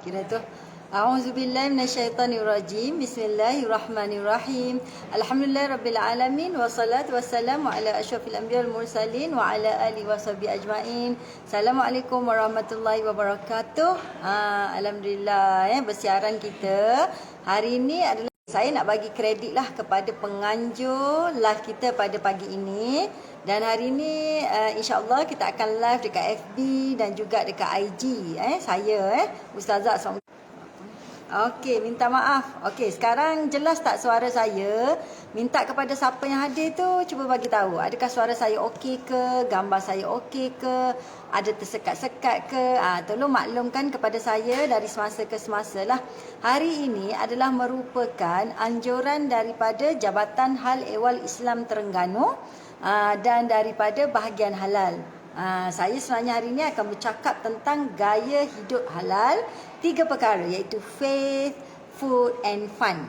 Kira tu. A'udzubillahi minasyaitonirrajim. Bismillahirrahmanirrahim. Alhamdulillahirabbil alamin wassalatu wassalamu ala asyrafil anbiya'i wal mursalin wa ala alihi washabihi ajmain. Assalamualaikum warahmatullahi wabarakatuh. Alhamdulillah bersiaran kita hari ini adalah saya nak bagi kredit lah kepada penganjur live kita pada pagi ini. Dan hari ini insya-Allah kita akan live dekat FB dan juga dekat IG saya Ustazah Asma. Okey, minta maaf. Okey, sekarang jelas tak suara saya? Minta kepada siapa yang hadir tu cuba bagi tahu. Adakah suara saya okey ke? Gambar saya okey ke? Ada tersekat-sekat ke? Tolong maklumkan kepada saya dari semasa ke semasa lah. Hari ini adalah merupakan anjuran daripada Jabatan Hal Ehwal Islam Terengganu dan daripada bahagian halal. Saya sebenarnya hari ini akan bercakap tentang gaya hidup halal. 3 perkara iaitu faith, food and fun.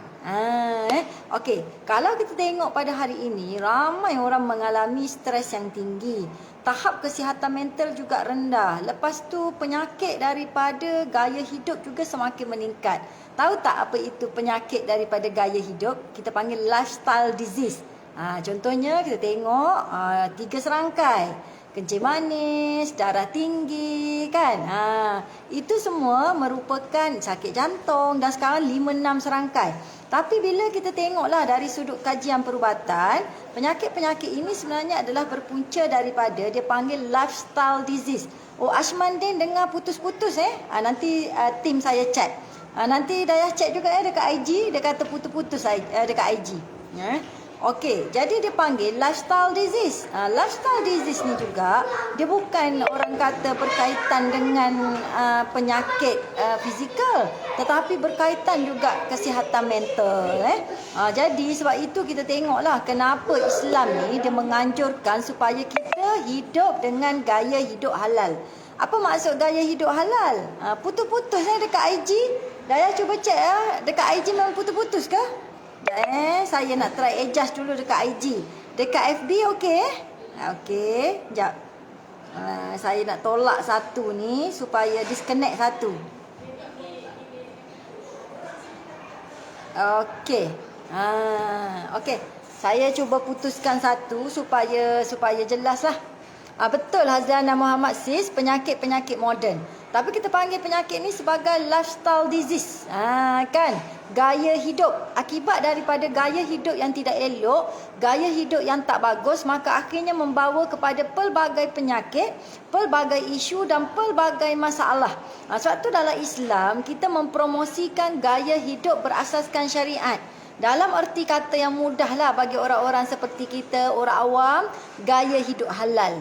Okey, kalau kita tengok pada hari ini ramai orang mengalami stres yang tinggi. Tahap kesihatan mental juga rendah. Lepas tu penyakit daripada gaya hidup juga semakin meningkat. Tahu tak apa itu penyakit daripada gaya hidup? Kita panggil lifestyle disease. Contohnya kita tengok 3 serangkai. Kencing manis, darah tinggi kan. Itu semua merupakan sakit jantung dan sekarang 5-6 serangkai. Tapi bila kita tengoklah dari sudut kajian perubatan, penyakit-penyakit ini sebenarnya adalah berpunca daripada dia panggil lifestyle disease. Ashmandin dengar putus-putus nanti tim saya check. Nanti Dayah check juga dekat IG, dia kata putus-putus dekat IG. Okey, jadi dia panggil lifestyle disease. Lifestyle disease ni juga dia bukan orang kata berkaitan dengan penyakit fizikal, tetapi berkaitan juga kesihatan mental. Jadi sebab itu kita tengoklah kenapa Islam ni dia menganjurkan supaya kita hidup dengan gaya hidup halal. Apa maksud gaya hidup halal? Putus-putus dekat IG. Daya cuba cek dekat IG memang putus-putus ke? Saya nak try adjust dulu dekat IG. Dekat FB okey? Okey, jap. Saya nak tolak satu ni supaya disconnect satu. Okey. Okey. Saya cuba putuskan satu supaya jelaslah. Betul Hazana Muhammad Sis, penyakit-penyakit moden. Tapi kita panggil penyakit ni sebagai lifestyle disease. Kan? Gaya hidup. Akibat daripada gaya hidup yang tidak elok, gaya hidup yang tak bagus, maka akhirnya membawa kepada pelbagai penyakit, pelbagai isu dan pelbagai masalah. Sebab tu dalam Islam, kita mempromosikan gaya hidup berasaskan syariat. Dalam erti kata yang mudahlah bagi orang-orang seperti kita, orang awam, gaya hidup halal.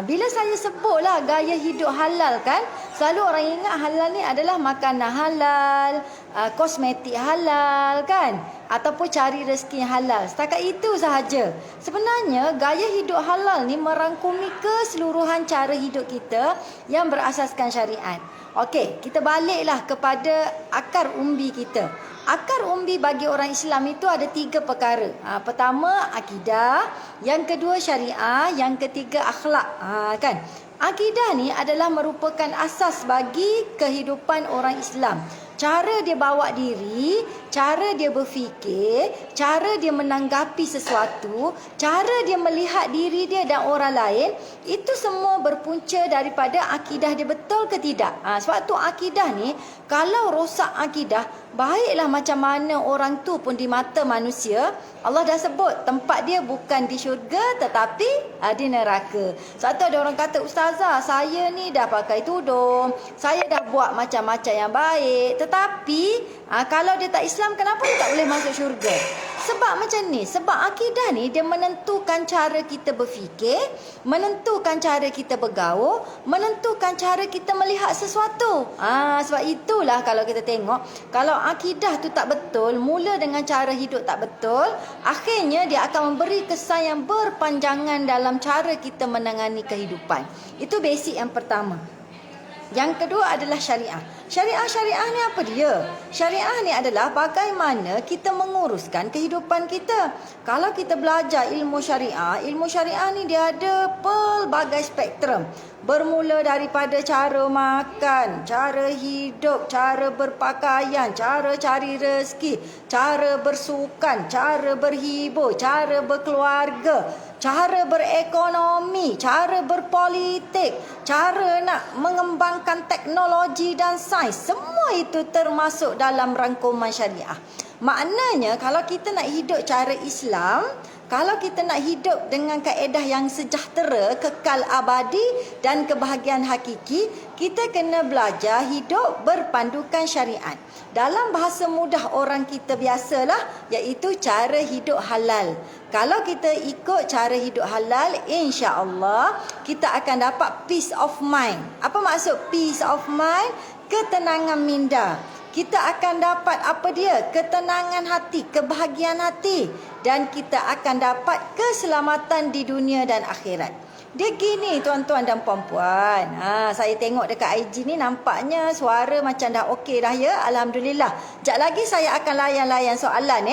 Bila saya sebutlah gaya hidup halal kan, selalu orang ingat halal ni adalah makanan halal, kosmetik halal kan, ataupun cari rezeki halal. Setakat itu sahaja. Sebenarnya gaya hidup halal ni merangkumi keseluruhan cara hidup kita yang berasaskan syariat. Okey, kita baliklah kepada akar umbi kita. Akar umbi bagi orang Islam itu ada 3 perkara. Pertama akidah, yang kedua syariah, yang ketiga akhlak. Kan? Akidah ni adalah merupakan asas bagi kehidupan orang Islam. Cara dia bawa diri, cara dia berfikir, cara dia menanggapi sesuatu, cara dia melihat diri dia dan orang lain, itu semua berpunca daripada akidah dia betul ke tidak. Sebab tu akidah ni, kalau rosak akidah, baiklah macam mana orang tu pun di mata manusia, Allah dah sebut tempat dia bukan di syurga tetapi di neraka. Sebab tu ada orang kata, Ustazah, saya ni dah pakai tudung, saya dah buat macam-macam yang baik, tetapi kalau dia tak Islam, kenapa dia tak boleh masuk syurga? Sebab macam ni. Sebab akidah ni dia menentukan cara kita berfikir, menentukan cara kita bergaul, menentukan cara kita melihat sesuatu. Sebab itulah kalau kita tengok, kalau akidah tu tak betul, mula dengan cara hidup tak betul, akhirnya dia akan memberi kesan yang berpanjangan dalam cara kita menangani kehidupan. Itu basic yang pertama. Yang kedua adalah syariah. Syariah ni apa dia? Syariah ni adalah bagaimana kita menguruskan kehidupan kita. Kalau kita belajar ilmu syariah ni dia ada pelbagai spektrum. Bermula daripada cara makan, cara hidup, cara berpakaian, cara cari rezeki, cara bersukan, cara berhibur, cara berkeluarga, cara berekonomi, cara berpolitik, cara nak mengembangkan teknologi dan sains. Semua itu termasuk dalam rangkuman syariah. Maknanya kalau kita nak hidup cara Islam, kalau kita nak hidup dengan kaedah yang sejahtera, kekal abadi dan kebahagiaan hakiki, kita kena belajar hidup berpandukan syariat. Dalam bahasa mudah orang kita biasalah, iaitu cara hidup halal. Kalau kita ikut cara hidup halal, insya-Allah kita akan dapat peace of mind. Apa maksud peace of mind? Ketenangan minda. Kita akan dapat apa dia? Ketenangan hati, kebahagiaan hati. Dan kita akan dapat keselamatan di dunia dan akhirat. Dia gini tuan-tuan dan puan-puan. Saya tengok dekat IG ni nampaknya suara macam dah okey dah ya. Alhamdulillah. Sekejap lagi saya akan layan-layan soalan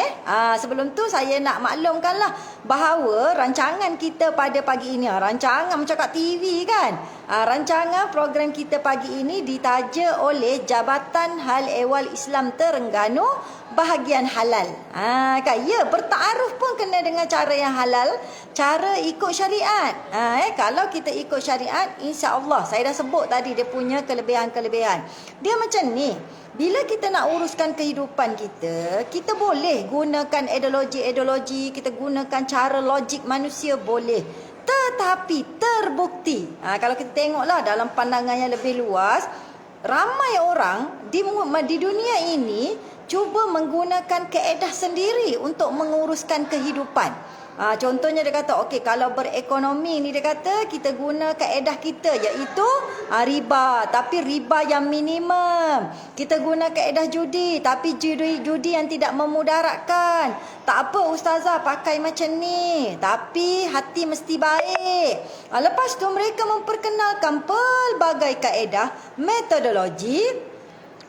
sebelum tu saya nak maklumkanlah bahawa rancangan kita pada pagi ini, rancangan macam kat TV kan. Rancangan program kita pagi ini ditaja oleh Jabatan Hal Ehwal Islam Terengganu Bahagian Halal. Kan ya, bertaaruf pun kena dengan cara yang halal, cara ikut syariat. Kalau kita ikut syariat, insya-Allah saya dah sebut tadi dia punya kelebihan-kelebihan. Dia macam ni. Bila kita nak uruskan kehidupan kita, kita boleh gunakan ideologi-ideologi, kita gunakan cara logik manusia boleh. Tetapi terbukti, kalau kita tengoklah dalam pandangan yang lebih luas, ramai orang di dunia ini cuba menggunakan kaedah sendiri untuk menguruskan kehidupan. Contohnya dia kata, okey, kalau berekonomi ni dia kata kita guna kaedah kita iaitu riba, tapi riba yang minimum. Kita guna kaedah judi, tapi judi yang tidak memudaratkan. Tak apa ustazah pakai macam ni, tapi hati mesti baik. Lepas tu mereka memperkenalkan pelbagai kaedah, metodologi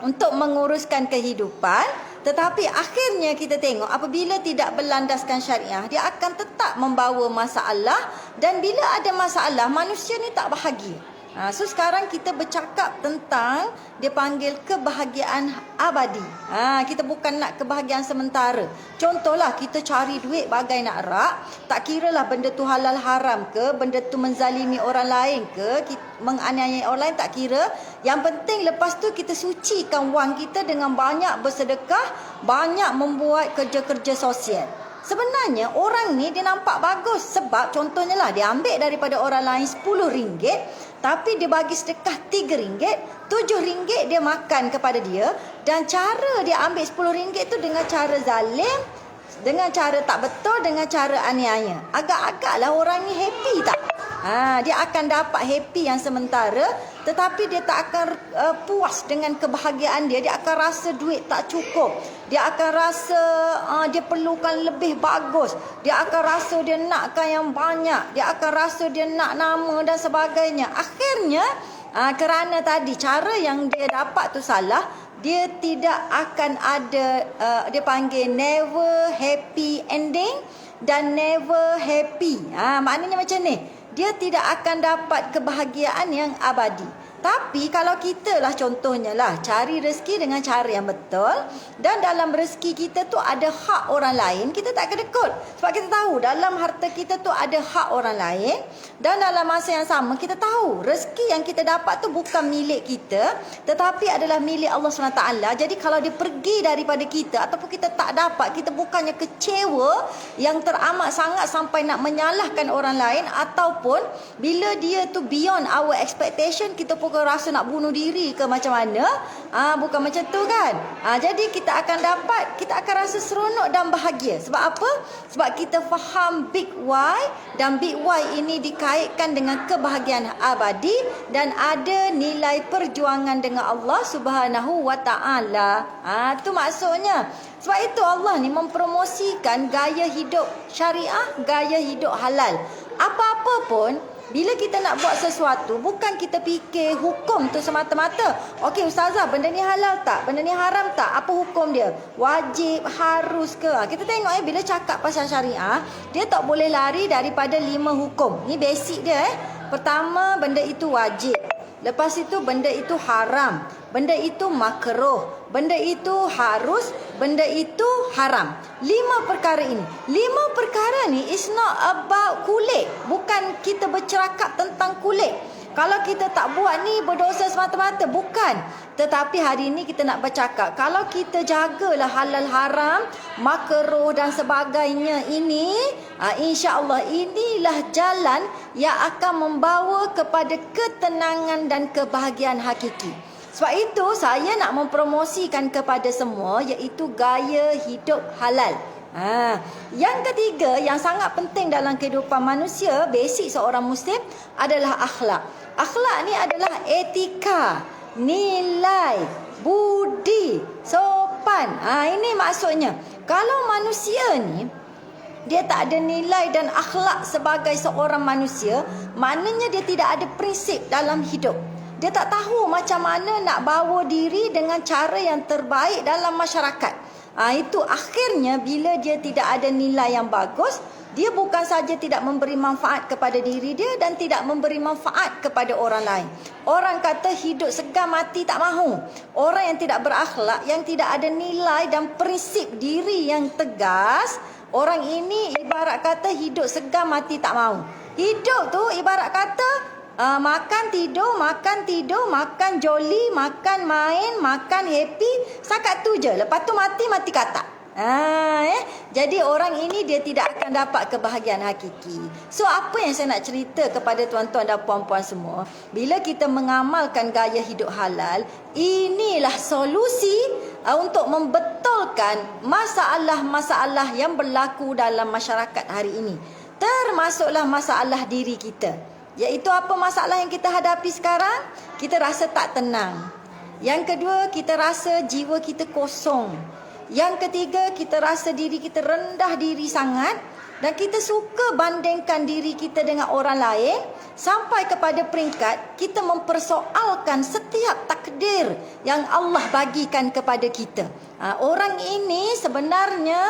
untuk menguruskan kehidupan. Tetapi akhirnya kita tengok apabila tidak berlandaskan syariah, dia akan tetap membawa masalah. Dan bila ada masalah, manusia ni tak bahagia. So sekarang kita bercakap tentang dia panggil kebahagiaan abadi. Kita bukan nak kebahagiaan sementara. Contohlah kita cari duit bagai nak rak, tak kiralah benda tu halal haram ke, benda tu menzalimi orang lain ke, menganiayai orang lain, tak kira. Yang penting lepas tu kita sucikan wang kita dengan banyak bersedekah, banyak membuat kerja-kerja sosial. Sebenarnya orang ni dia nampak bagus sebab contohnya lah dia ambil daripada orang lain RM10, tapi dia bagi sedekah RM3, RM7 dia makan kepada dia. Dan cara dia ambil RM10 tu dengan cara zalim, dengan cara tak betul, dengan cara aniaya. Agak-agaklah orang ni happy tak? Dia akan dapat happy yang sementara, tetapi dia tak akan puas dengan kebahagiaan dia. Dia akan rasa duit tak cukup. Dia akan rasa dia perlukan lebih bagus. Dia akan rasa dia nakkan yang banyak. Dia akan rasa dia nak nama dan sebagainya. Akhirnya kerana tadi cara yang dia dapat tu salah, dia tidak akan ada dia panggil never happy ending dan never happy. Maknanya macam ni. Dia tidak akan dapat kebahagiaan yang abadi. Tapi kalau kita lah contohnya lah cari rezeki dengan cara yang betul, dan dalam rezeki kita tu ada hak orang lain, kita tak kedekut. Sebab kita tahu dalam harta kita tu ada hak orang lain, dan dalam masa yang sama kita tahu rezeki yang kita dapat tu bukan milik kita, tetapi adalah milik Allah SWT. Jadi kalau dia pergi daripada kita ataupun kita tak dapat, kita bukannya kecewa yang teramat sangat sampai nak menyalahkan orang lain, ataupun bila dia tu beyond our expectation, kita pun rasa nak bunuh diri ke macam mana. Bukan macam tu kan. Jadi kita akan dapat, kita akan rasa seronok dan bahagia. Sebab apa? Sebab kita faham big why, dan big why ini dikaitkan dengan kebahagiaan abadi dan ada nilai perjuangan dengan Allah Subhanahu wa taala. Tu maksudnya. Sebab itu Allah ni mempromosikan gaya hidup syariah, gaya hidup halal. Apa-apa pun Bila kita nak buat sesuatu, bukan kita fikir hukum tu semata-mata. Okey ustazah, benda ni halal tak? Benda ni haram tak? Apa hukum dia? Wajib, harus ke? Kita tengok bila cakap pasal syariah, dia tak boleh lari daripada 5 hukum. Ni basic dia. Pertama, benda itu wajib. Lepas itu benda itu haram, benda itu makruh, benda itu harus, benda itu haram. 5 perkara ini. 5 perkara ni is not about kulit. Bukan kita bercerakap tentang kulit. Kalau kita tak buat ni berdosa semata-mata, bukan. Tetapi hari ini kita nak bercakap, kalau kita jagalah halal haram, makruh dan sebagainya ini, insya-Allah inilah jalan yang akan membawa kepada ketenangan dan kebahagiaan hakiki. Sebab itu saya nak mempromosikan kepada semua iaitu gaya hidup halal. Yang ketiga yang sangat penting dalam kehidupan manusia, basic seorang muslim adalah akhlak. Akhlak ni adalah etika, nilai, budi, sopan. Ini maksudnya. Kalau manusia ni dia tak ada nilai dan akhlak sebagai seorang manusia, maknanya dia tidak ada prinsip dalam hidup. Dia tak tahu macam mana nak bawa diri dengan cara yang terbaik dalam masyarakat. Itu akhirnya bila dia tidak ada nilai yang bagus, dia bukan saja tidak memberi manfaat kepada diri dia dan tidak memberi manfaat kepada orang lain. Orang kata hidup segan mati tak mahu. Orang yang tidak berakhlak, yang tidak ada nilai dan prinsip diri yang tegas, orang ini ibarat kata hidup segan mati tak mahu. Hidup tu ibarat kata makan tidur, makan joli, makan main, makan happy, setakat tu je. Lepas tu mati katak. Jadi orang ini dia tidak akan dapat kebahagiaan hakiki. So apa yang saya nak cerita kepada tuan-tuan dan puan-puan semua, bila kita mengamalkan gaya hidup halal, inilah solusi untuk membetulkan masalah-masalah yang berlaku dalam masyarakat hari ini. Termasuklah masalah diri kita. Iaitu apa masalah yang kita hadapi sekarang? Kita rasa tak tenang. Yang kedua, kita rasa jiwa kita kosong. Yang ketiga, kita rasa diri kita rendah diri sangat. Dan kita suka bandingkan diri kita dengan orang lain. Sampai kepada peringkat kita mempersoalkan setiap takdir yang Allah bagikan kepada kita. Orang ini sebenarnya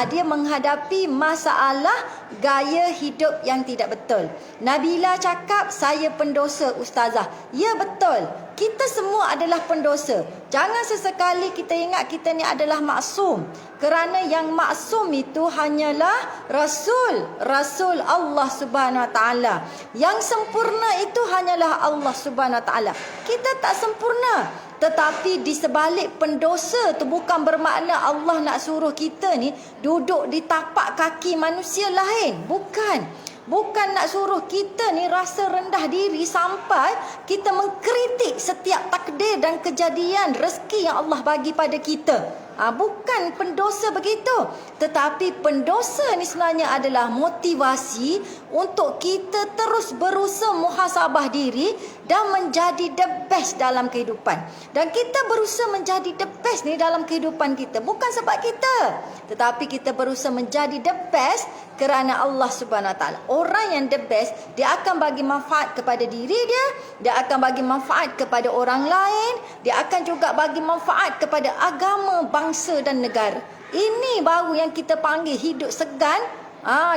dia menghadapi masalah gaya hidup yang tidak betul. Nabila cakap, saya pendosa ustazah. Ya betul. Kita semua adalah pendosa. Jangan sesekali kita ingat kita ni adalah maksum. Kerana yang maksum itu hanyalah Rasul Allah Subhanahu Wa Taala. Yang sempurna itu hanyalah Allah Subhanahu Wa Taala. Kita tak sempurna. Tetapi di sebalik pendosa tu bukan bermakna Allah nak suruh kita ni duduk di tapak kaki manusia lain. Bukan nak suruh kita ni rasa rendah diri sampai kita mengkritik setiap takdir dan kejadian rezeki yang Allah bagi pada kita. Bukan pendosa begitu. Tetapi pendosa ni sebenarnya adalah motivasi untuk kita terus berusaha muhasabah diri dan menjadi the best dalam kehidupan. Dan kita berusaha menjadi the best ni dalam kehidupan kita. Bukan sebab kita. Tetapi kita berusaha menjadi the best kerana Allah Subhanahu Wa Taala. Orang yang the best, dia akan bagi manfaat kepada diri dia. Dia akan bagi manfaat kepada orang lain. Dia akan juga bagi manfaat kepada agama, bangsa dan negara. Ini baru yang kita panggil hidup segan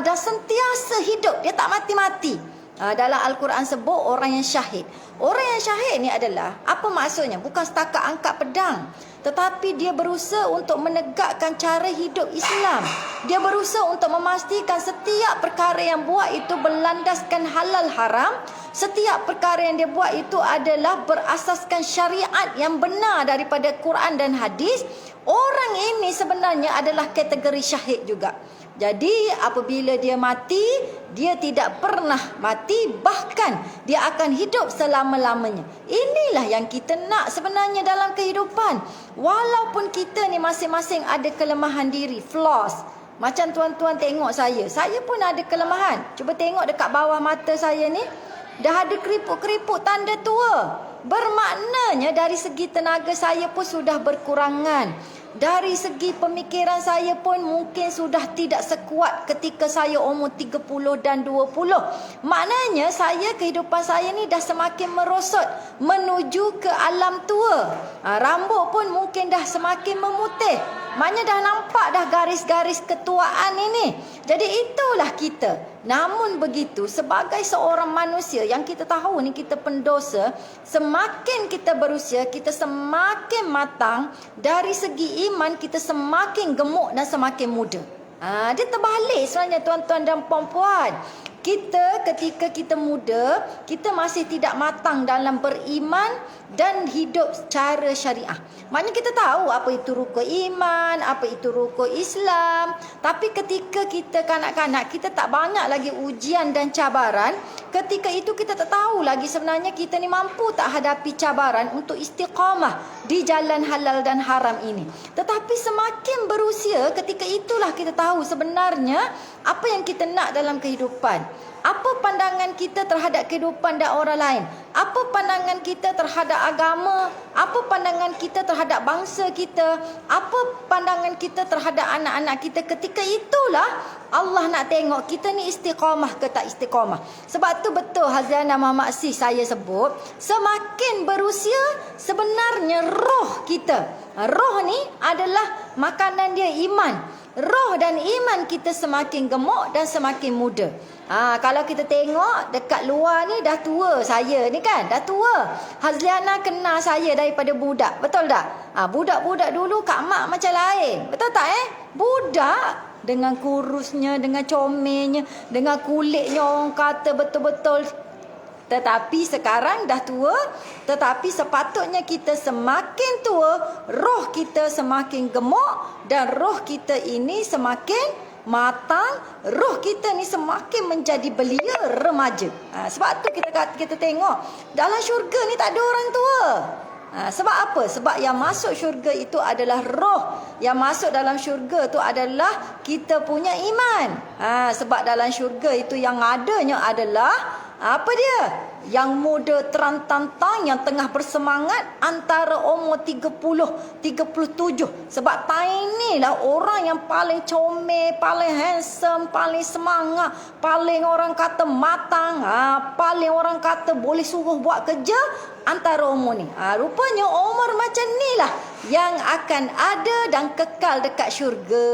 dan sentiasa hidup. Dia tak mati-mati. Dalam Al-Quran sebut orang yang syahid. Orang yang syahid ni adalah, apa maksudnya? Bukan setakat angkat pedang. Tetapi dia berusaha untuk menegakkan cara hidup Islam. Dia berusaha untuk memastikan setiap perkara yang buat itu berlandaskan halal haram. Setiap perkara yang dia buat itu adalah berasaskan syariat yang benar daripada Quran dan hadis. Orang ini sebenarnya adalah kategori syahid juga. Jadi apabila dia mati, dia tidak pernah mati, bahkan dia akan hidup selama-lamanya. Inilah yang kita nak sebenarnya dalam kehidupan. Walaupun kita ni masing-masing ada kelemahan diri, flaws. Macam tuan-tuan tengok saya pun ada kelemahan. Cuba tengok dekat bawah mata saya ni, dah ada keriput-keriput tanda tua. Bermaknanya dari segi tenaga saya pun sudah berkurangan. Dari segi pemikiran saya pun mungkin sudah tidak sekuat ketika saya umur 30 dan 20. Maknanya kehidupan saya ni dah semakin merosot menuju ke alam tua. Rambut pun mungkin dah semakin memutih. Maknanya dah nampak dah garis-garis ketuaan ini. Jadi itulah kita. Namun begitu, sebagai seorang manusia yang kita tahu ni kita pendosa, semakin kita berusia, kita semakin matang. Dari segi iman, kita semakin gemuk dan semakin muda. Dia terbalik sebenarnya tuan-tuan dan puan-puan. Kita ketika kita muda, kita masih tidak matang dalam beriman dan hidup secara syariah. Maknanya kita tahu apa itu rukun iman, apa itu rukun Islam. Tapi ketika kita kanak-kanak, kita tak banyak lagi ujian dan cabaran. Ketika itu kita tak tahu lagi sebenarnya kita ni mampu tak hadapi cabaran untuk istiqamah di jalan halal dan haram ini. Tetapi semakin berusia, ketika itulah kita tahu sebenarnya apa yang kita nak dalam kehidupan. Apa pandangan kita terhadap kehidupan dan orang lain? Apa pandangan kita terhadap agama? Apa pandangan kita terhadap bangsa kita? Apa pandangan kita terhadap anak-anak kita? Ketika itulah Allah nak tengok kita ni istiqamah ke tak istiqamah. Sebab tu betul Hazanah Muhammad Asih saya sebut, semakin berusia sebenarnya roh kita. Roh ni adalah makanan dia iman. Roh dan iman kita semakin gemuk dan semakin muda. Kalau kita tengok dekat luar ni dah tua saya ni kan, dah tua. Hazliana kenal saya daripada budak, betul tak? Budak-budak dulu Kak Mak macam lain, betul tak Budak dengan kurusnya, dengan comelnya, dengan kulitnya orang kata betul-betul. Tetapi sekarang dah tua, tetapi sepatutnya kita semakin tua, roh kita semakin gemuk dan roh kita ini semakin matang, roh kita ni semakin menjadi belia remaja. Sebab tu kita tengok dalam syurga ni tak ada orang tua. Sebab apa? Sebab yang masuk syurga itu adalah roh. Yang masuk dalam syurga itu adalah kita punya iman. Sebab dalam syurga itu yang adanya adalah apa dia? Yang muda terantang-tang yang tengah bersemangat antara umur 30-37. Sebab time ni lah orang yang paling comel, paling handsome, paling semangat, paling orang kata matang, paling orang kata boleh suruh buat kerja antara umur ni. Rupanya umur macam ni lah yang akan ada dan kekal dekat syurga.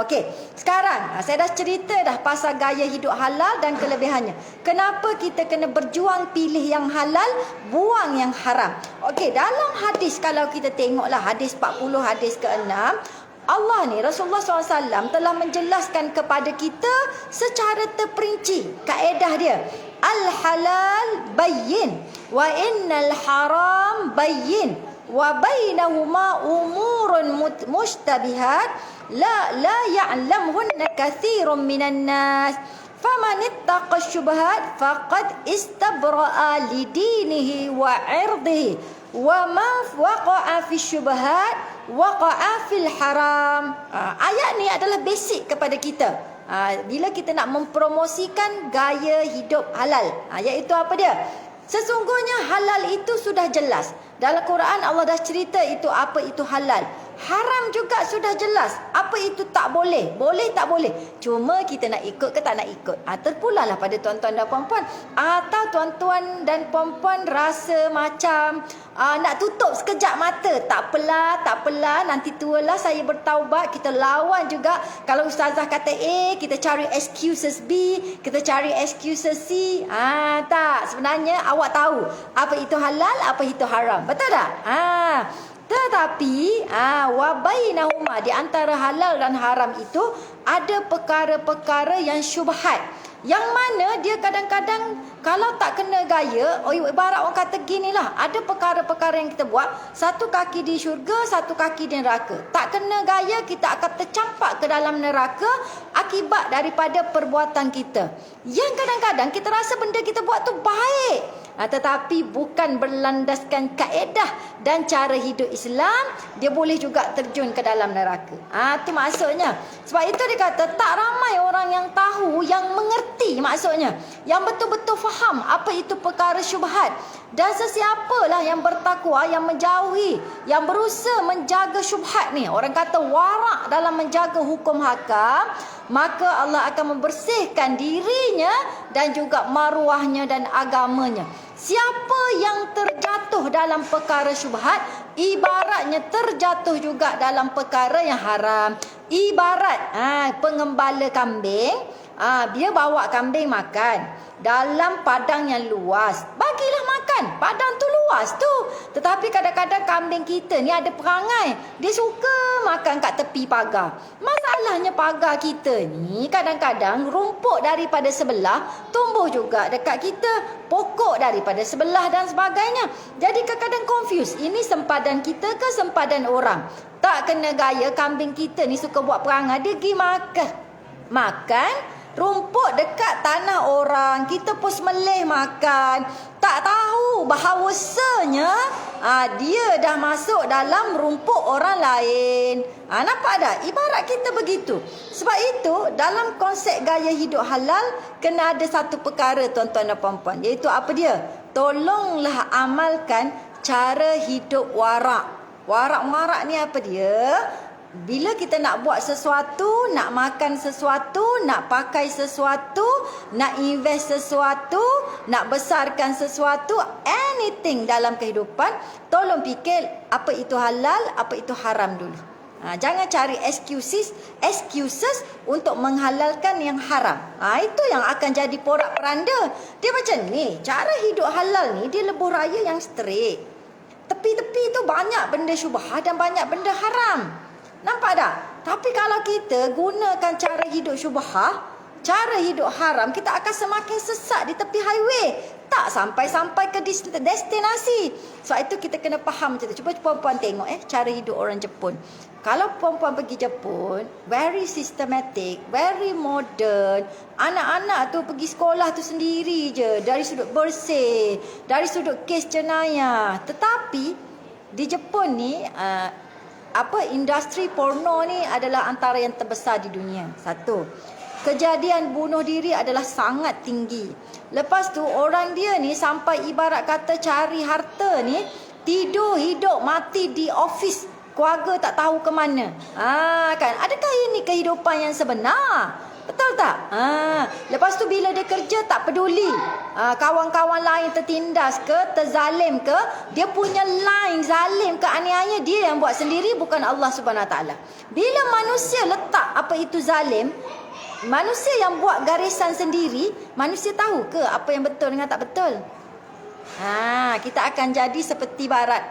Okey. Sekarang saya dah cerita dah pasal gaya hidup halal dan kelebihannya. Kenapa kita kena berjuang pilih yang halal, buang yang haram. Okey, dalam hadis kalau kita tengoklah hadis 40 hadis ke-6, Allah ni Rasulullah SAW telah menjelaskan kepada kita secara terperinci kaedah dia. Al-halal bayyin wa innal haram bayyin wa bainahuma umurun mushtabihat la ya'lamhunna katsirun minan nas faman ittaqa syubhat faqad istabra'a lidinihi wa 'irdihi wa man waqa'a fi syubhat waqa'a fil haram. Ayat ni adalah basic kepada kita. Bila kita nak mempromosikan gaya hidup halal, iaitu apa dia? Sesungguhnya halal itu sudah jelas. Dalam Quran Allah dah cerita itu apa itu halal. Haram juga sudah jelas. Apa itu tak boleh? Boleh tak boleh? Cuma kita nak ikut ke tak nak ikut? Terpulanglah pada tuan-tuan dan puan-puan. Atau tuan-tuan dan puan-puan rasa macam nak tutup sekejap mata. Tak apalah. Nanti tualah saya bertaubat. Kita lawan juga. Kalau ustazah kata A, kita cari excuses B. Kita cari excuses C. Tak. Sebenarnya awak tahu apa itu halal, apa itu haram. Betul tak? Tetapi wa bainahuma, di antara halal dan haram itu ada perkara-perkara yang syubhat, yang mana dia kadang-kadang kalau tak kena gaya, ibarat orang kata ginilah, ada perkara-perkara yang kita buat, satu kaki di syurga, satu kaki di neraka. Tak kena gaya, kita akan tercampak ke dalam neraka akibat daripada perbuatan kita. Yang kadang-kadang kita rasa benda kita buat tu baik, tetapi bukan berlandaskan kaedah dan cara hidup Islam, dia boleh juga terjun ke dalam neraka. Itu maksudnya. Sebab itu dia kata tak ramai orang yang tahu, yang mengerti maksudnya, yang betul-betul faham apa itu perkara syubhat. Dan sesiapalah yang bertakwa, yang menjauhi, yang berusaha menjaga syubhat ni, orang kata warak dalam menjaga hukum hakam, maka Allah akan membersihkan dirinya dan juga maruahnya dan agamanya. Siapa yang terjatuh dalam perkara syubhat, ibaratnya terjatuh juga dalam perkara yang haram. Ibarat pengembala kambing, dia bawa kambing makan dalam padang yang luas, bagilah makan. Padang tu luas tu. Tetapi kadang-kadang kambing kita ni ada perangai, dia suka makan kat tepi pagar. Masalahnya pagar kita ni kadang-kadang rumput daripada sebelah tumbuh juga dekat kita, pokok daripada sebelah dan sebagainya. Jadi kadang-kadang confuse, ini sempadan kita ke sempadan orang? Tak kena gaya kambing kita ni suka buat perangai, dia pergi makan rumput dekat tanah orang, kita pun semelih makan. Tak tahu bahawasanya dia dah masuk dalam rumput orang lain. Nampak tak? Ibarat kita begitu. Sebab itu dalam konsep gaya hidup halal kena ada satu perkara tuan-tuan dan puan-puan, iaitu apa dia? Tolonglah amalkan cara hidup warak. Warak ni apa dia? Bila kita nak buat sesuatu, nak makan sesuatu, nak pakai sesuatu, nak invest sesuatu, nak besarkan sesuatu, anything dalam kehidupan, tolong fikir apa itu halal, apa itu haram dulu. Jangan cari excuses untuk menghalalkan yang haram. Itu yang akan jadi porak-peranda. Dia macam ni, cara hidup halal ni dia lebuh raya yang straight. Tepi-tepi tu banyak benda syubhat dan banyak benda haram. Nampak tak? Tapi kalau kita gunakan cara hidup syubhah, cara hidup haram, kita akan semakin sesat di tepi highway. Tak sampai-sampai ke destinasi. Sebab itu kita kena faham macam tu. Cuba puan-puan tengok cara hidup orang Jepun. Kalau puan-puan pergi Jepun, very systematic, very modern. Anak-anak tu pergi sekolah tu sendiri je, dari sudut bersih, dari sudut kes jenayah. Tetapi di Jepun ni industri porno ni adalah antara yang terbesar di dunia. Satu, kejadian bunuh diri adalah sangat tinggi. Lepas tu orang dia ni sampai ibarat kata cari harta ni, tidur hidup mati di office, keluarga tak tahu ke mana. Kan, adakah ini kehidupan yang sebenar? Betul tak? Lepas tu bila dia kerja tak peduli kawan-kawan lain tertindas ke, terzalim ke, dia punya line zalim ke, aniaya, dia yang buat sendiri, bukan Allah Subhanahu Wa Taala. Bila manusia letak apa itu zalim, manusia yang buat garisan sendiri, manusia tahu ke apa yang betul dengan tak betul? Kita akan jadi seperti barat.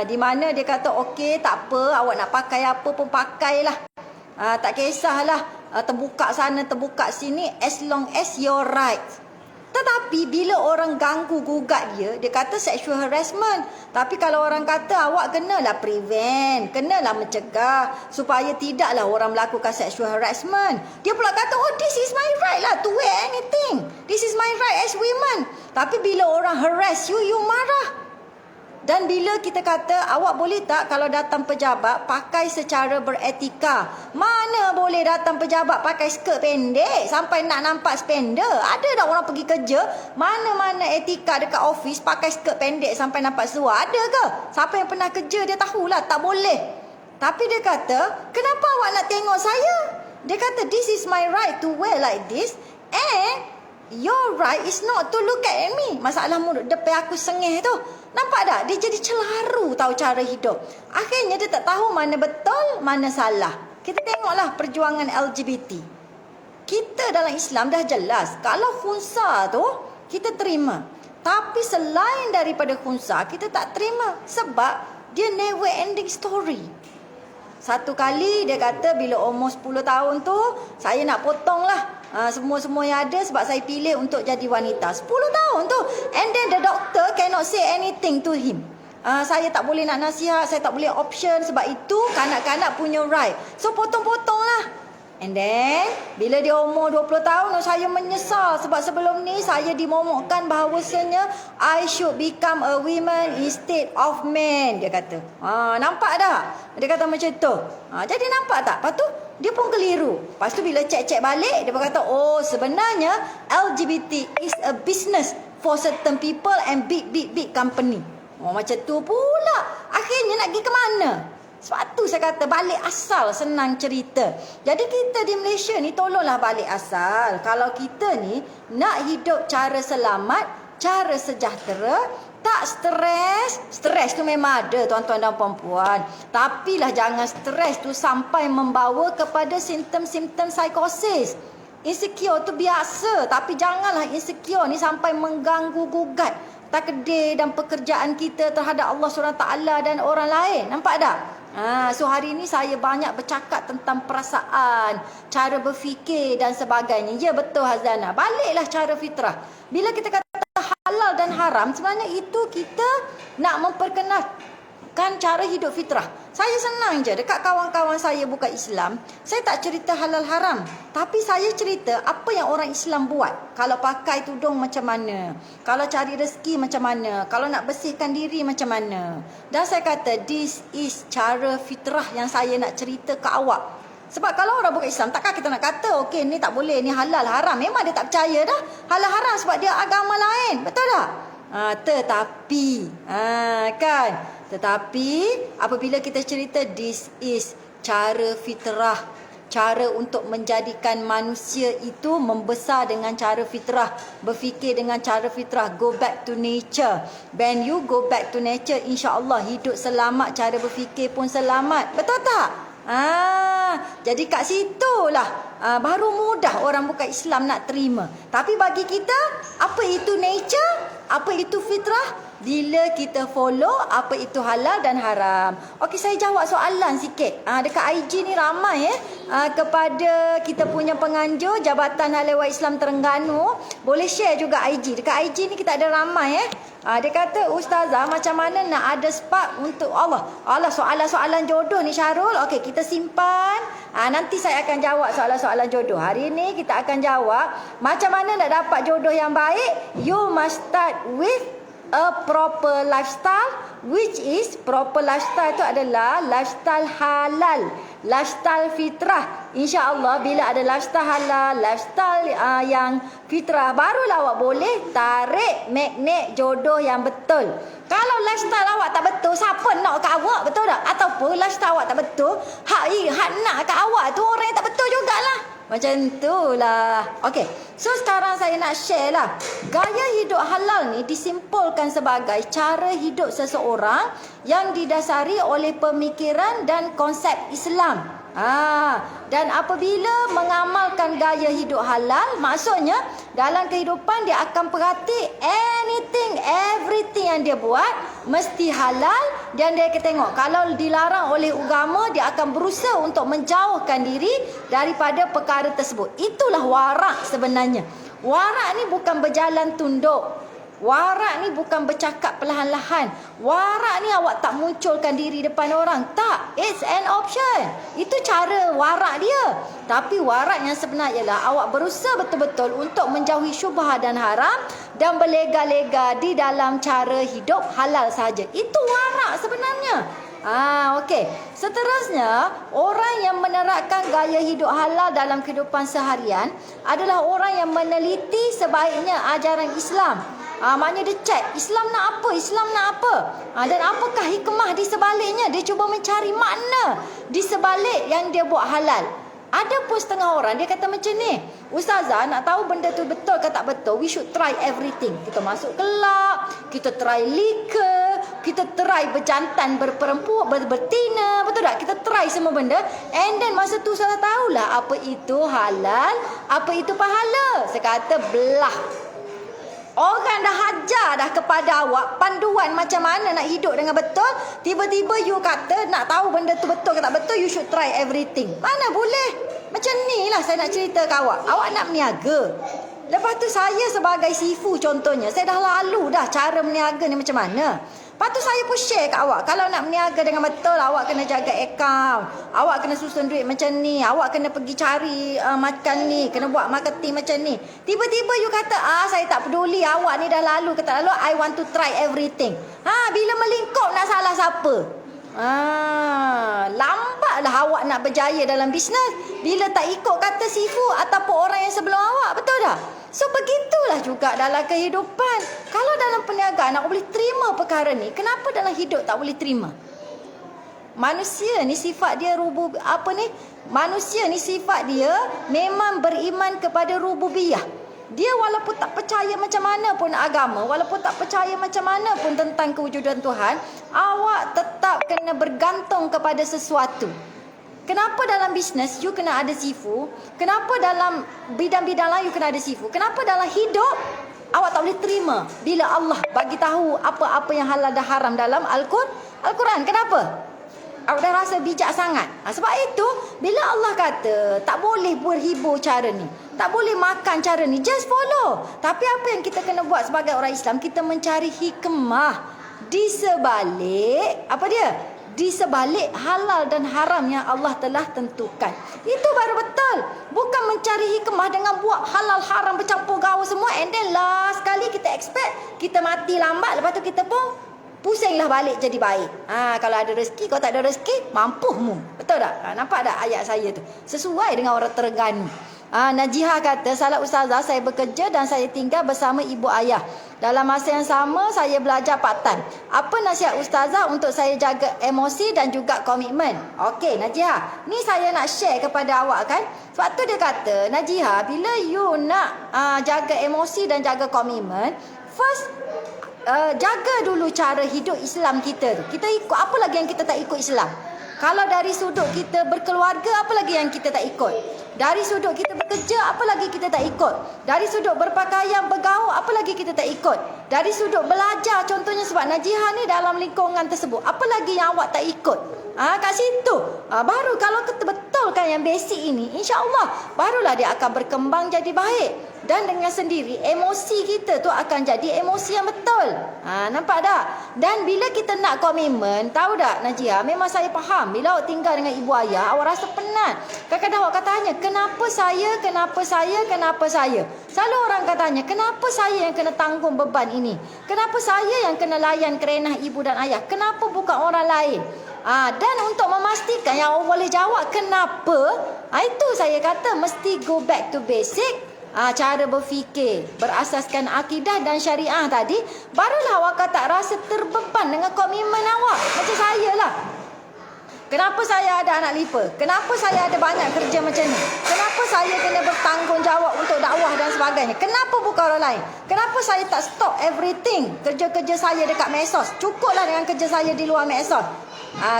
Di mana dia kata okey, tak apa, awak nak pakai apa pun pakailah. Tak kisahlah terbuka sana terbuka sini, as long as you're right. Tetapi bila orang ganggu gugat dia kata sexual harassment. Tapi kalau orang kata awak kenalah prevent, kenalah mencegah supaya tidaklah orang melakukan sexual harassment, dia pula kata this is my right lah to wear anything, this is my right as women. Tapi bila orang harass you marah. Dan bila kita kata awak boleh tak kalau datang pejabat pakai secara beretika? Mana boleh datang pejabat pakai skirt pendek sampai nak nampak spender? Ada tak orang pergi kerja mana-mana etika dekat office pakai skirt pendek sampai nampak seluar? Ada ke? Siapa yang pernah kerja dia tahulah tak boleh. Tapi dia kata, kenapa awak nak tengok saya? Dia kata this is my right to wear like this, and your right is not to look at me. Masalah mulut depan aku sengih tu. Nampak tak? Dia jadi celaru tahu cara hidup. Akhirnya dia tak tahu mana betul, mana salah. Kita tengoklah perjuangan LGBT. Kita dalam Islam dah jelas, kalau khunsa tu kita terima. Tapi selain daripada khunsa, kita tak terima. Sebab dia never ending story. Satu kali dia kata bila umur 10 tahun tu, saya nak potong lah semua-semua yang ada sebab saya pilih untuk jadi wanita. 10 tahun tu. And then the doctor cannot say anything to him. Saya tak boleh nak nasihat, saya tak boleh option sebab itu kanak-kanak punya right. So potong-potong lah. And then bila dia umur 20 tahun, saya menyesal sebab sebelum ni saya dimomokkan bahawasanya I should become a woman instead of man, dia kata. Nampak tak? Dia kata macam tu. Jadi nampak tak? Lepas tu dia pun keliru. Lepas tu bila cek-cek balik, dia berkata sebenarnya LGBT is a business for certain people and big company. Macam tu pula. Akhirnya nak pergi ke mana? Sebab tu saya kata balik asal senang cerita. Jadi kita di Malaysia ni tolonglah balik asal. Kalau kita ni nak hidup cara selamat, cara sejahtera, tak stres. Stres tu memang ada tuan-tuan dan puan-puan. Tapi lah jangan stres tu sampai membawa kepada simptom-simptom psikosis. Insecure tu biasa. Tapi janganlah insecure ni sampai mengganggu gugat takdir dan pekerjaan kita terhadap Allah SWT dan orang lain. Nampak tak? So hari ni saya banyak bercakap tentang perasaan, cara berfikir dan sebagainya. Ya betul Hazana. Baliklah cara fitrah. Bila kita kata halal dan haram, sebenarnya itu kita nak memperkenalkan cara hidup fitrah. Saya senang je dekat kawan-kawan saya bukan Islam, saya tak cerita halal haram, tapi saya cerita apa yang orang Islam buat. Kalau pakai tudung macam mana, kalau cari rezeki macam mana, kalau nak bersihkan diri macam mana. Dan saya kata this is cara fitrah yang saya nak cerita ke awak. Sebab kalau orang bukan Islam, takkan kita nak kata okey ni tak boleh, ni halal haram. Memang dia tak percaya dah halal haram sebab dia agama lain. Betul tak? Tetapi apabila kita cerita this is cara fitrah, cara untuk menjadikan manusia itu membesar dengan cara fitrah, berfikir dengan cara fitrah, go back to nature. When you go back to nature, insya-Allah hidup selamat, cara berfikir pun selamat. Betul tak? Jadi kat situlah baru mudah orang bukan Islam nak terima. Tapi bagi kita, apa itu nature? Apa itu fitrah? Bila kita follow apa itu halal dan haram. Okey, saya jawab soalan sikit. Dekat IG ni ramai kepada kita punya penganjur Jabatan Hal Ehwal Islam Terengganu. Boleh share juga IG. Dekat IG ni kita ada ramai dia kata, Ustazah macam mana nak ada spark untuk Allah soalan-soalan jodoh ni Syarul. Okey, kita simpan. Nanti saya akan jawab soalan-soalan jodoh. Hari ni kita akan jawab macam mana nak dapat jodoh yang baik. You must start with a proper lifestyle, which is proper lifestyle itu adalah lifestyle halal, lifestyle fitrah. InsyaAllah bila ada lifestyle halal, lifestyle yang fitrah, barulah awak boleh tarik magnet jodoh yang betul. Kalau lifestyle awak tak betul, siapa nak kat awak, betul tak? Ataupun lifestyle awak tak betul, hak nak kat awak tu orang yang tak betul jugalah. Macam itulah. Okey, so sekarang saya nak share lah. Gaya hidup halal ni disimpulkan sebagai cara hidup seseorang yang didasari oleh pemikiran dan konsep Islam. Dan apabila mengamalkan gaya hidup halal, maksudnya dalam kehidupan dia akan perhati anything, everything yang dia buat mesti halal. Dan dia akan tengok kalau dilarang oleh agama, dia akan berusaha untuk menjauhkan diri daripada perkara tersebut. Itulah warak sebenarnya. Warak ni bukan berjalan tunduk. Warak ni bukan bercakap perlahan-lahan. Warak ni awak tak munculkan diri depan orang. Tak, it's an option. Itu cara warak dia. Tapi warak yang sebenar ialah awak berusaha betul-betul untuk menjauhi syubhat dan haram dan berlega-lega di dalam cara hidup halal saja. Itu warak sebenarnya. Okey. Seterusnya, orang yang menerapkan gaya hidup halal dalam kehidupan seharian adalah orang yang meneliti sebaiknya ajaran Islam. Maknanya dia cek Islam nak apa, Islam nak apa, dan apakah hikmah di sebaliknya. Dia cuba mencari makna di sebalik yang dia buat halal. Ada pun setengah orang dia kata macam ni, Ustazah nak tahu benda tu betul ke tak betul, we should try everything. Kita masuk kelab, kita try liquor, kita try berjantan berperempuan, bertina, betul tak? Kita try semua benda. And then masa tu saya tahulah apa itu halal, apa itu pahala. Saya kata belah. Orang dah hajar dah kepada awak panduan macam mana nak hidup dengan betul. Tiba-tiba you kata nak tahu benda tu betul ke tak betul, you should try everything. Mana boleh. Macam ni lah saya nak cerita ke awak. Awak nak berniaga. Lepas tu saya sebagai sifu contohnya, saya dah lalu dah cara berniaga ni macam mana. Lepas tu saya pun share kat awak. Kalau nak berniaga dengan betul, awak kena jaga akaun. Awak kena susun duit macam ni. Awak kena pergi cari makan ni. Kena buat marketing macam ni. Tiba-tiba you kata, saya tak peduli awak ni dah lalu ke tak lalu. I want to try everything. Bila melingkup nak salah siapa? Lambatlah awak nak berjaya dalam bisnes bila tak ikut kata sifu ataupun orang yang sebelum awak. Betul tak? So begitulah juga dalam kehidupan. dalam perniagaan nak boleh terima perkara ni, kenapa dalam hidup tak boleh terima? Manusia ni sifat dia manusia ni sifat dia memang beriman kepada rububiyah. Dia walaupun tak percaya macam mana pun agama, walaupun tak percaya macam mana pun tentang kewujudan Tuhan, awak tetap kena bergantung kepada sesuatu. Kenapa dalam bisnes you kena ada sifu? Kenapa dalam bidang-bidang lain you kena ada sifu? Kenapa dalam hidup awak tak boleh terima bila Allah bagi tahu apa-apa yang halal dan haram dalam Al-Quran? Kenapa? Awak dah rasa bijak sangat. Sebab itu, bila Allah kata tak boleh berhibur cara ni, tak boleh makan cara ni, just follow. Tapi apa yang kita kena buat sebagai orang Islam, kita mencari hikmah di sebalik, apa dia? Di sebalik halal dan haram yang Allah telah tentukan. Itu baru betul. Bukan mencari hikmah dengan buat halal haram bercampur gaul semua, and then last kali kita expect kita mati lambat, lepas tu kita pun pusinglah balik jadi baik. Kalau ada rezeki, kalau tak ada rezeki, mampuhmu. Betul tak? Nampak tak ayat saya tu? Sesuai dengan orang Terengganu. Najihah kata, salah ustazah, saya bekerja dan saya tinggal bersama ibu ayah. Dalam masa yang sama, saya belajar part time. Apa nasihat ustazah untuk saya jaga emosi dan juga komitmen? Okey, Najihah, ni saya nak share kepada awak kan. Sebab tu dia kata, Najihah, bila you nak jaga emosi dan jaga komitmen, first, jaga dulu cara hidup Islam kita tu. Kita ikut, apa lagi yang kita tak ikut Islam? Kalau dari sudut kita berkeluarga, apa lagi yang kita tak ikut? Dari sudut kita bekerja, apa lagi kita tak ikut? Dari sudut berpakaian, bergaul, apa lagi kita tak ikut? Dari sudut belajar, contohnya sebab Najihah ni dalam lingkungan tersebut, apa lagi yang awak tak ikut? Kat situ baru kalau kita betulkan yang basic ini, insya-Allah barulah dia akan berkembang jadi baik. Dan dengan sendiri emosi kita tu akan jadi emosi yang betul. Nampak tak? Dan bila kita nak komitmen, tahu tak Najihah, memang saya faham bila awak tinggal dengan ibu ayah, awak rasa penat. Kadang-kadang awak katanya, kenapa saya, kenapa saya, kenapa saya? Selalu orang katanya, kenapa saya yang kena tanggung beban ini? Kenapa saya yang kena layan kerenah ibu dan ayah? Kenapa bukan orang lain? Dan untuk memastikan yang awak boleh jawab kenapa, itu saya kata mesti go back to basic. Cara berfikir berasaskan akidah dan syariah tadi, barulah awak tak rasa terbeban dengan komitmen awak. Macam saya lah. Kenapa saya ada anak lipa? Kenapa saya ada banyak kerja macam ni? Kenapa saya kena bertanggungjawab untuk dakwah dan sebagainya? Kenapa bukan orang lain? Kenapa saya tak stop everything? Kerja-kerja saya dekat medsos, cukuplah dengan kerja saya di luar medsos.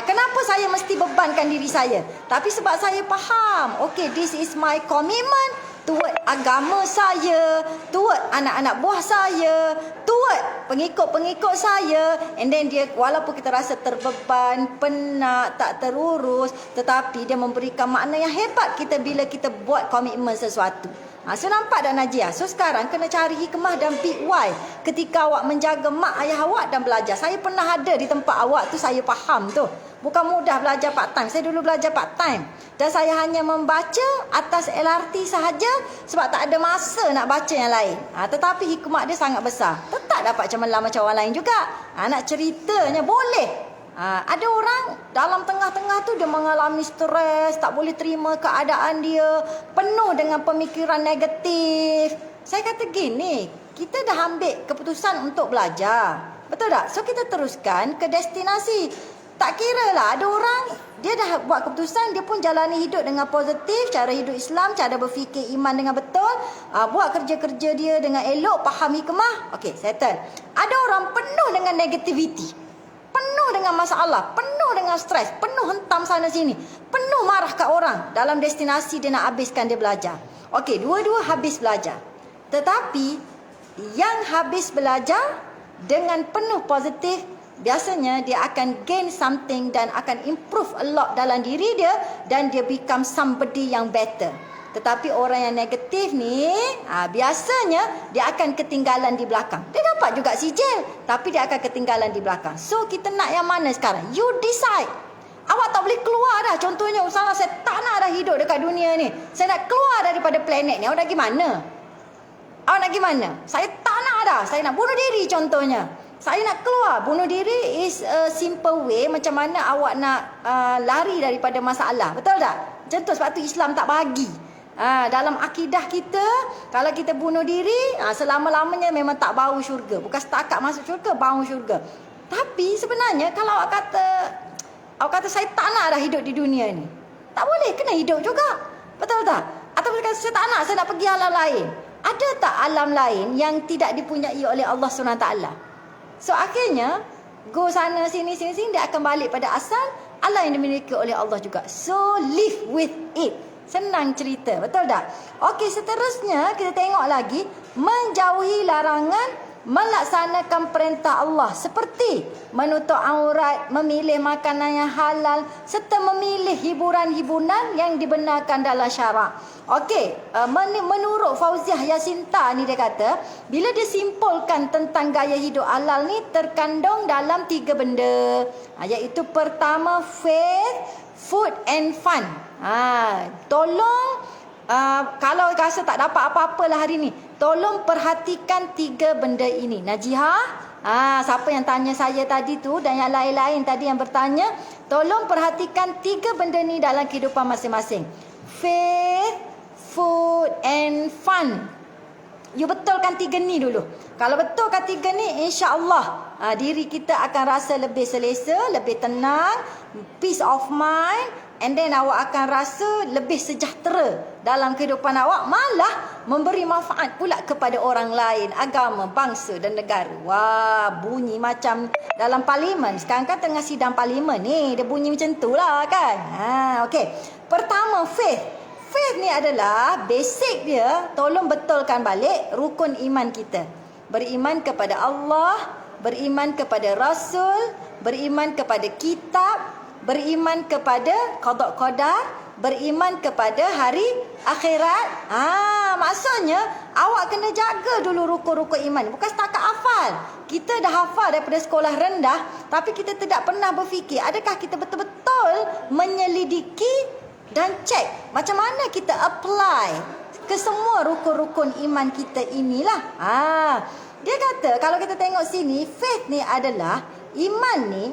Kenapa saya mesti bebankan diri saya? Tapi sebab saya faham, okay, this is my commitment toward agama saya, toward anak-anak buah saya, toward pengikut-pengikut saya. And then dia, walaupun kita rasa terbeban, penat, tak terurus, tetapi dia memberikan makna yang hebat kita bila kita buat komitmen sesuatu. So nampak dah Najihah? So sekarang kena cari hikmah dan big why ketika awak menjaga mak ayah awak dan belajar. Saya pernah ada di tempat awak tu, saya faham tu. Bukan mudah belajar part time. Saya dulu belajar part time. Dan saya hanya membaca atas LRT sahaja sebab tak ada masa nak baca yang lain. Tetapi hikmah dia sangat besar. Tetap dapat cemerlang macam orang lain juga. Nak ceritanya boleh. Ada orang dalam tengah-tengah tu dia mengalami stres, tak boleh terima keadaan dia, penuh dengan pemikiran negatif. Saya kata gini, kita dah ambil keputusan untuk belajar, betul tak? So kita teruskan ke destinasi. Tak kira lah, ada orang dia dah buat keputusan, dia pun jalani hidup dengan positif, cara hidup Islam, cara berfikir iman dengan betul, buat kerja-kerja dia dengan elok, faham hikmah, okey, settle. Ada orang penuh dengan negativity, penuh dengan masalah, penuh dengan stres, penuh hentam sana sini, penuh marah kat orang. Dalam destinasi dia nak habiskan dia belajar. Okey, dua-dua habis belajar. Tetapi yang habis belajar dengan penuh positif, biasanya dia akan gain something dan akan improve a lot dalam diri dia, dan dia become somebody yang better. Tetapi orang yang negatif ni, biasanya dia akan ketinggalan di belakang. Dia dapat juga sijil, tapi dia akan ketinggalan di belakang. So kita nak yang mana sekarang? You decide. Awak tak boleh keluar dah. Contohnya, Ustazah, saya tak nak dah hidup dekat dunia ni. Saya nak keluar daripada planet ni. Awak nak pergi mana? Awak nak pergi mana? Saya tak nak dah. Saya nak bunuh diri contohnya. Saya nak keluar. Bunuh diri is a simple way macam mana awak nak lari daripada masalah. Betul tak? Contoh, sebab tu Islam tak bagi. Dalam akidah kita, kalau kita bunuh diri, selama-lamanya memang tak bau syurga. Bukan setakat masuk syurga, bau syurga. Tapi sebenarnya kalau awak kata saya tak nak dah hidup di dunia ni, tak boleh, kena hidup juga. Betul tak? Atau kata saya tak nak, saya nak pergi alam lain. Ada tak alam lain yang tidak dipunyai oleh Allah SWT? So akhirnya go sana sini dia akan balik pada asal Allah yang dimiliki oleh Allah juga. So live with it. Senang cerita, betul tak? Okey, seterusnya kita tengok lagi menjauhi larangan, melaksanakan perintah Allah seperti menutup aurat, memilih makanan yang halal serta memilih hiburan-hiburan yang dibenarkan dalam syarak. Okey, menurut Fauziah Yasinta ni dia kata, bila dia simpulkan tentang gaya hidup halal ni terkandung dalam 3 benda. Iaitu pertama, faith, food and fun. Tolong kalau rasa tak dapat apa-apa lah hari ni, tolong perhatikan 3 benda ini. Najihah, siapa yang tanya saya tadi tu dan yang lain-lain tadi yang bertanya, tolong perhatikan 3 benda ni dalam kehidupan masing-masing. Faith, food and fun. You betulkan 3 ni dulu. Kalau betulkan 3 ni, insya-Allah diri kita akan rasa lebih selesa, lebih tenang, peace of mind, and then awak akan rasa lebih sejahtera dalam kehidupan awak, malah memberi manfaat pula kepada orang lain, agama, bangsa dan negara. Wah, bunyi macam dalam parlimen. Sekarang kan tengah sidang parlimen ni, dia bunyi macam tu lah kan. Okey. Pertama, faith. Faith ni adalah basic dia, tolong betulkan balik rukun iman kita. Beriman kepada Allah, beriman kepada Rasul, beriman kepada kitab, beriman kepada qada qadar, beriman kepada hari akhirat. Maksudnya awak kena jaga dulu rukun-rukun iman. Bukan setakat hafal. Kita dah hafal daripada sekolah rendah, tapi kita tidak pernah berfikir adakah kita betul-betul menyelidiki dan cek macam mana kita apply ke semua rukun-rukun iman kita inilah. Dia kata kalau kita tengok sini, faith ni adalah iman ni,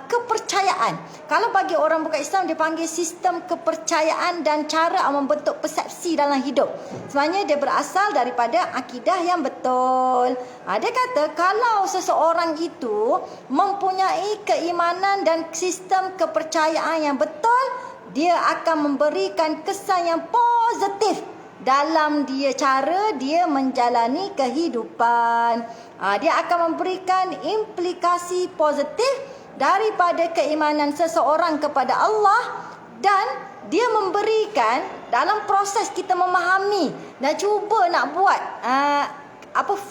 kepercayaan. Kalau bagi orang bukan Islam, dia panggil sistem kepercayaan dan cara membentuk persepsi dalam hidup. Sebenarnya dia berasal daripada akidah yang betul. Dia kata kalau seseorang itu mempunyai keimanan dan sistem kepercayaan yang betul, dia akan memberikan kesan yang positif dalam cara dia menjalani kehidupan. Dia akan memberikan implikasi positif daripada keimanan seseorang kepada Allah, dan dia memberikan dalam proses kita memahami dan cuba nak buat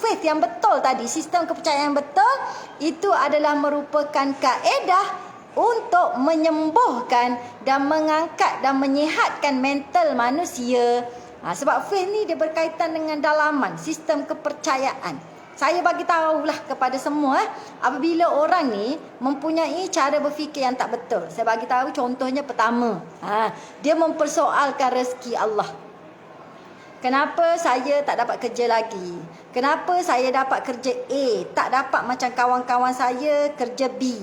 faith yang betul tadi, sistem kepercayaan yang betul, itu adalah merupakan kaedah untuk menyembuhkan dan mengangkat dan menyihatkan mental manusia. Sebab faith ni dia berkaitan dengan dalaman sistem kepercayaan. Saya bagi tahulah kepada semua, apabila orang ni mempunyai cara berfikir yang tak betul. Saya bagi tahu contohnya pertama, dia mempersoalkan rezeki Allah. Kenapa saya tak dapat kerja lagi? Kenapa saya dapat kerja A, tak dapat macam kawan-kawan saya kerja B?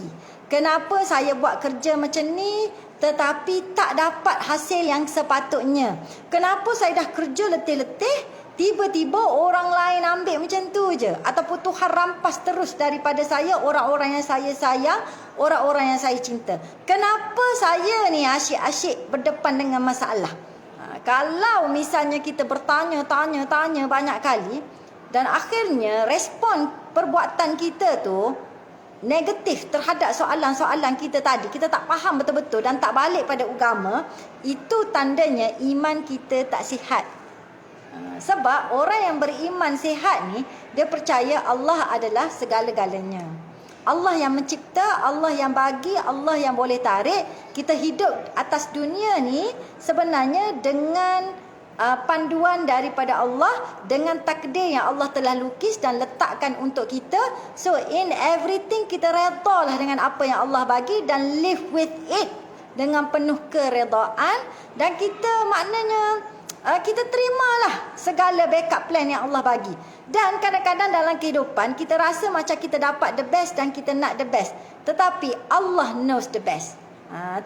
Kenapa saya buat kerja macam ni tetapi tak dapat hasil yang sepatutnya? Kenapa saya dah kerja letih-letih, tiba-tiba orang lain ambil macam tu je? Ataupun Tuhan rampas terus daripada saya orang-orang yang saya sayang, orang-orang yang saya cinta. Kenapa saya ni asyik-asyik berdepan dengan masalah? Kalau misalnya kita bertanya-tanya banyak kali, dan akhirnya respon perbuatan kita tu negatif terhadap soalan-soalan kita tadi, kita tak faham betul-betul dan tak balik pada agama, itu tandanya iman kita tak sihat. Sebab orang yang beriman sihat ni, dia percaya Allah adalah segala-galanya. Allah yang mencipta, Allah yang bagi, Allah yang boleh tarik. Kita hidup atas dunia ni sebenarnya dengan panduan daripada Allah, dengan takdir yang Allah telah lukis dan letakkan untuk kita. So in everything kita redalah dengan apa yang Allah bagi dan live with it dengan penuh keredaan, dan kita maknanya kita terimalah segala backup plan yang Allah bagi. Dan kadang-kadang dalam kehidupan kita rasa macam kita dapat the best dan kita nak the best, tetapi Allah knows the best.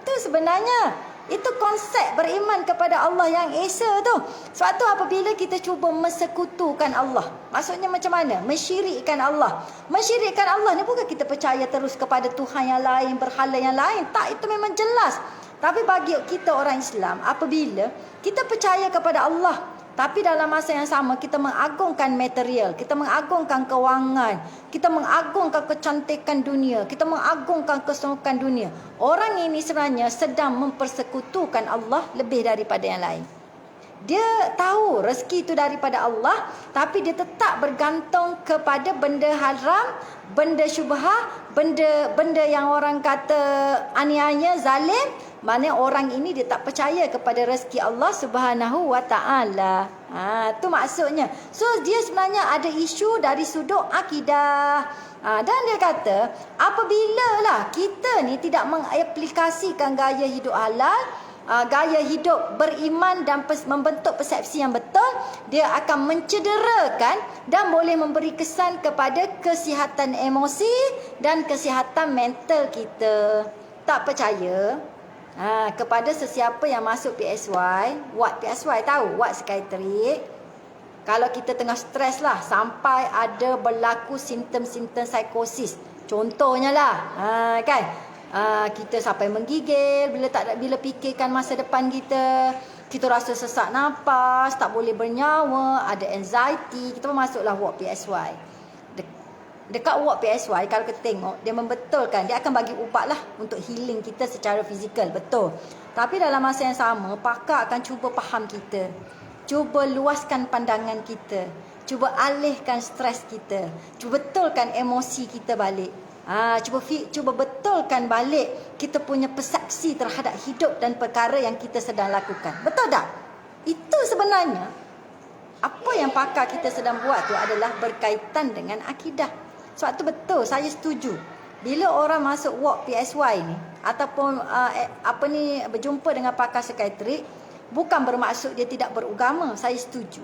Tu sebenarnya Itu konsep beriman kepada Allah yang Esa tu. Sebab tu apabila kita cuba mensekutukan Allah, maksudnya macam mana? Mensyirikkan Allah. Mensyirikkan Allah ni bukan kita percaya terus kepada Tuhan yang lain, berhala yang lain. Tak, itu memang jelas. Tapi bagi kita orang Islam, apabila kita percaya kepada Allah, tapi dalam masa yang sama kita mengagungkan material, kita mengagungkan kewangan, kita mengagungkan kecantikan dunia, kita mengagungkan keseronokan dunia. Orang ini sebenarnya sedang mempersekutukan Allah lebih daripada yang lain. Dia tahu rezeki itu daripada Allah, tapi dia tetap bergantung kepada benda haram, benda syubhah, benda yang orang kata aniaya, zalim. Mana orang ini dia tak percaya kepada rezeki Allah Subhanahu wa taala. Tu maksudnya. So dia sebenarnya ada isu dari sudut akidah. Dan dia kata, apabila lah kita ni tidak mengaplikasikan gaya hidup halal, gaya hidup beriman dan membentuk persepsi yang betul, dia akan mencederakan dan boleh memberi kesan kepada kesihatan emosi dan kesihatan mental kita. Tak percaya? Kepada sesiapa yang masuk PSY, ward PSY tahu, ward psikiatrik. Kalau kita tengah stres lah, sampai ada berlaku simptom-simptom psikosis. Contohnya lah, kan? Kita sampai menggigil bila fikirkan masa depan kita. Kita rasa sesak nafas, tak boleh bernyawa, ada anxiety. Kita pun masuklah ward PSY. Dekat ward PSY, kalau kita tengok, dia membetulkan, dia akan bagi ubat lah untuk healing kita secara fizikal, betul. Tapi dalam masa yang sama, pakar akan cuba faham kita, cuba luaskan pandangan kita, cuba alihkan stres kita, cuba betulkan emosi kita balik. Cuba betulkan balik kita punya persepsi terhadap hidup dan perkara yang kita sedang lakukan. Betul tak? Itu sebenarnya apa yang pakar kita sedang buat tu adalah berkaitan dengan akidah. Sebab tu betul, saya setuju. Bila orang masuk ward PSY ni ataupun berjumpa dengan pakar psikiatrik, bukan bermaksud dia tidak beragama, saya setuju.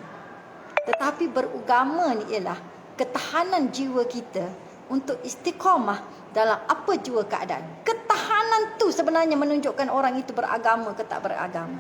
Tetapi beragama ni ialah ketahanan jiwa kita untuk istiqamah dalam apa jua keadaan. Ketahanan tu sebenarnya menunjukkan orang itu beragama ke tak beragama.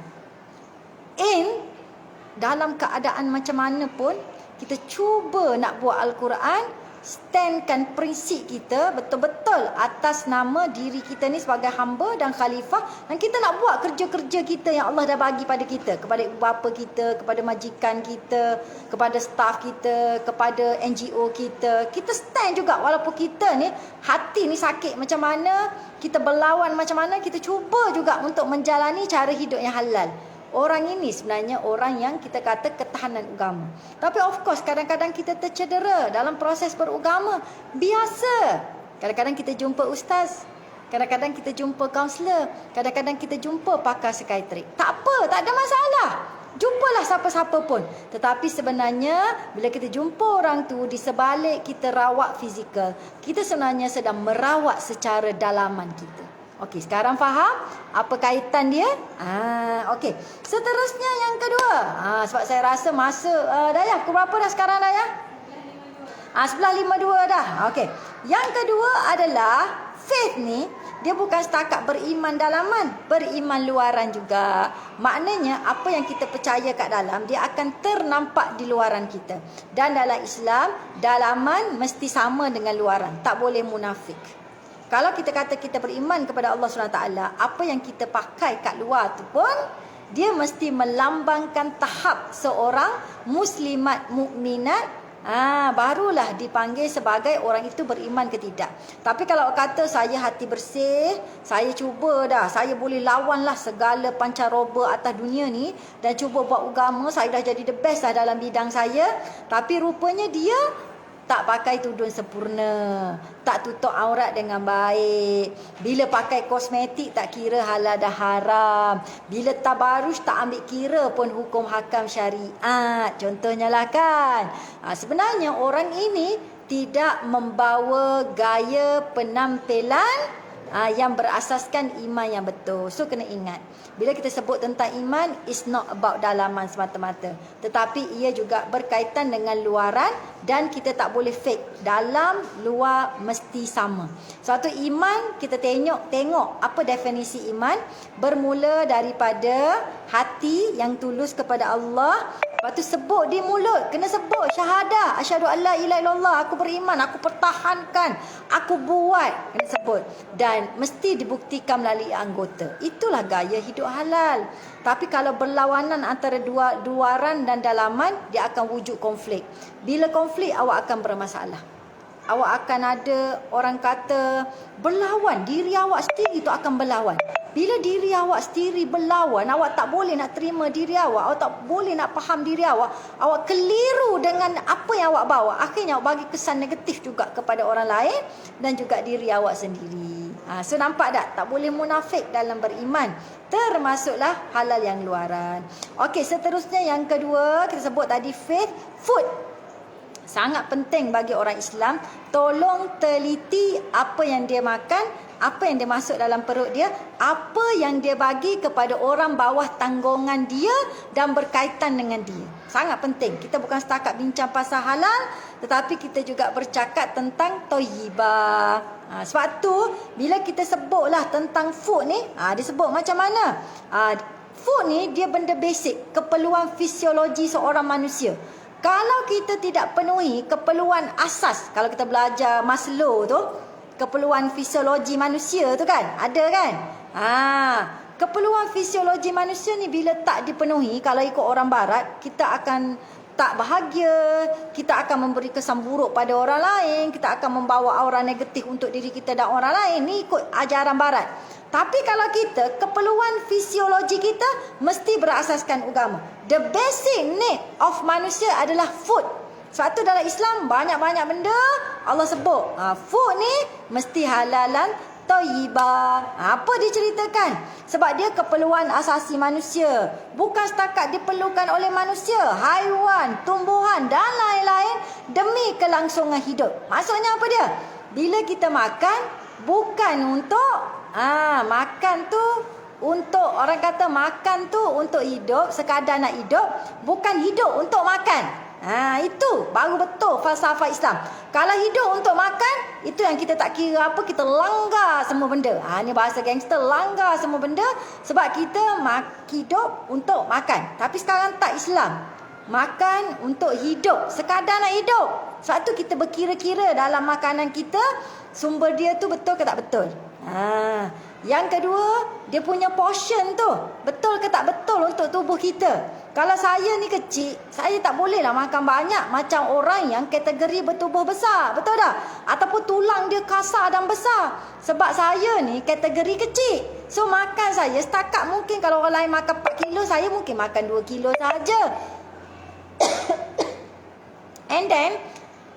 Dalam keadaan macam mana pun, kita cuba nak buat Al-Quran standkan prinsip kita betul-betul atas nama diri kita ni sebagai hamba dan khalifah, dan kita nak buat kerja-kerja kita yang Allah dah bagi pada kita, kepada ibu bapa kita, kepada majikan kita, kepada staff kita, kepada NGO kita. Kita stand juga walaupun kita ni hati ni sakit macam mana, kita berlawan macam mana, kita cuba juga untuk menjalani cara hidup yang halal. Orang ini sebenarnya orang yang kita kata ketahanan agama. Tapi of course kadang-kadang kita tercedera dalam proses beragama. Biasa. Kadang-kadang kita jumpa ustaz, kadang-kadang kita jumpa kaunselor, kadang-kadang kita jumpa pakar psikiatrik. Tak apa, tak ada masalah. Jumpalah siapa-siapa pun. Tetapi sebenarnya bila kita jumpa orang tu, di sebalik kita rawat fizikal, kita sebenarnya sedang merawat secara dalaman kita. Okey, sekarang faham apa kaitan dia? Okey. Seterusnya yang kedua. Sebab saya rasa masa Dayah, pukul berapa dah sekarang Dayah? 11.52 dah. Okey. Yang kedua adalah faith ni, dia bukan setakat beriman dalaman, beriman luaran juga. Maknanya apa yang kita percaya kat dalam, dia akan ternampak di luaran kita. Dan dalam Islam, dalaman mesti sama dengan luaran, tak boleh munafik. Kalau kita kata kita beriman kepada Allah SWT, apa yang kita pakai kat luar tu pun, dia mesti melambangkan tahap seorang muslimat mukminat. Barulah dipanggil sebagai orang itu beriman ke tidak. Tapi kalau kata saya hati bersih, saya cuba dah, saya boleh lawanlah segala pancaroba atas dunia ni dan cuba buat agama, saya dah jadi the best dah dalam bidang saya. Tapi rupanya dia tak pakai tudung sempurna, tak tutup aurat dengan baik. Bila pakai kosmetik tak kira halal dah haram. Bila tabarruj tak ambil kira pun hukum hakam syariat. Contohnya lah kan. Sebenarnya orang ini tidak membawa gaya penampilan yang berasaskan iman yang betul. So kena ingat, bila kita sebut tentang iman, is not about dalaman semata-mata, tetapi ia juga berkaitan dengan luaran, dan kita tak boleh fake. Dalam luar mesti sama. Suatu iman, kita tengok apa definisi iman. Bermula daripada hati yang tulus kepada Allah. Lepas tu sebut di mulut, kena sebut syahadah, asyhadu alla ilaha illallah, aku beriman, aku pertahankan, aku buat, kena sebut. Dan mesti dibuktikan melalui anggota. Itulah gaya hidup halal. Tapi kalau berlawanan antara luaran dan dalaman, dia akan wujud konflik. Bila konflik, awak akan bermasalah. Awak akan ada, orang kata, berlawan. Diri awak sendiri tu akan berlawan. Bila diri awak sendiri berlawan, awak tak boleh nak terima diri awak tak boleh nak faham diri awak keliru dengan apa yang awak bawa. Akhirnya awak bagi kesan negatif juga kepada orang lain dan juga diri awak sendiri. So nampak tak? Tak boleh munafik dalam beriman. Termasuklah halal yang luaran. Okey, seterusnya yang kedua, kita sebut tadi faith, food. Sangat penting bagi orang Islam. Tolong teliti apa yang dia makan, apa yang dia masuk dalam perut dia, apa yang dia bagi kepada orang bawah tanggungan dia dan berkaitan dengan dia. Sangat penting. Kita bukan setakat bincang pasal halal, tetapi kita juga bercakap tentang thayyibah. Sebab tu bila kita sebutlah tentang food ni, dia sebut macam mana? Food ni dia benda basic, keperluan fisiologi seorang manusia. Kalau kita tidak penuhi keperluan asas, kalau kita belajar Maslow tu, keperluan fisiologi manusia tu kan, ada kan? Keperluan fisiologi manusia ni bila tak dipenuhi, kalau ikut orang barat, kita akan tak bahagia, kita akan memberi kesan buruk pada orang lain, kita akan membawa aura negatif untuk diri kita dan orang lain. Ni ikut ajaran barat. Tapi kalau kita, keperluan fisiologi kita mesti berasaskan agama. The basic need of manusia adalah food. Sebab tu dalam Islam banyak-banyak benda Allah sebut. Food ni mesti halalan thayyibah. Apa diceritakan? Sebab dia keperluan asasi manusia. Bukan setakat diperlukan oleh manusia, haiwan, tumbuhan dan lain-lain demi kelangsungan hidup. Maksudnya apa dia? Bila kita makan, bukan untuk makan tu untuk, orang kata makan tu untuk hidup, sekadar nak hidup, bukan hidup untuk makan. Itu baru betul falsafah Islam. Kalau hidup untuk makan, itu yang kita tak kira apa, kita langgar semua benda. Ni bahasa gangster, langgar semua benda sebab kita hidup untuk makan. Tapi sekarang tak, Islam makan untuk hidup, sekadar nak hidup. Sebab tu kita berkira-kira dalam makanan kita, sumber dia tu betul ke tak betul. Yang kedua, dia punya portion tu betul ke tak betul untuk tubuh kita. Kalau saya ni kecil, saya tak bolehlah makan banyak macam orang yang kategori bertubuh besar. Betul tak? Ataupun tulang dia kasar dan besar. Sebab saya ni kategori kecil. So makan saya setakat mungkin. Kalau orang lain makan 4 kilo, saya mungkin makan 2 kilo saja. And then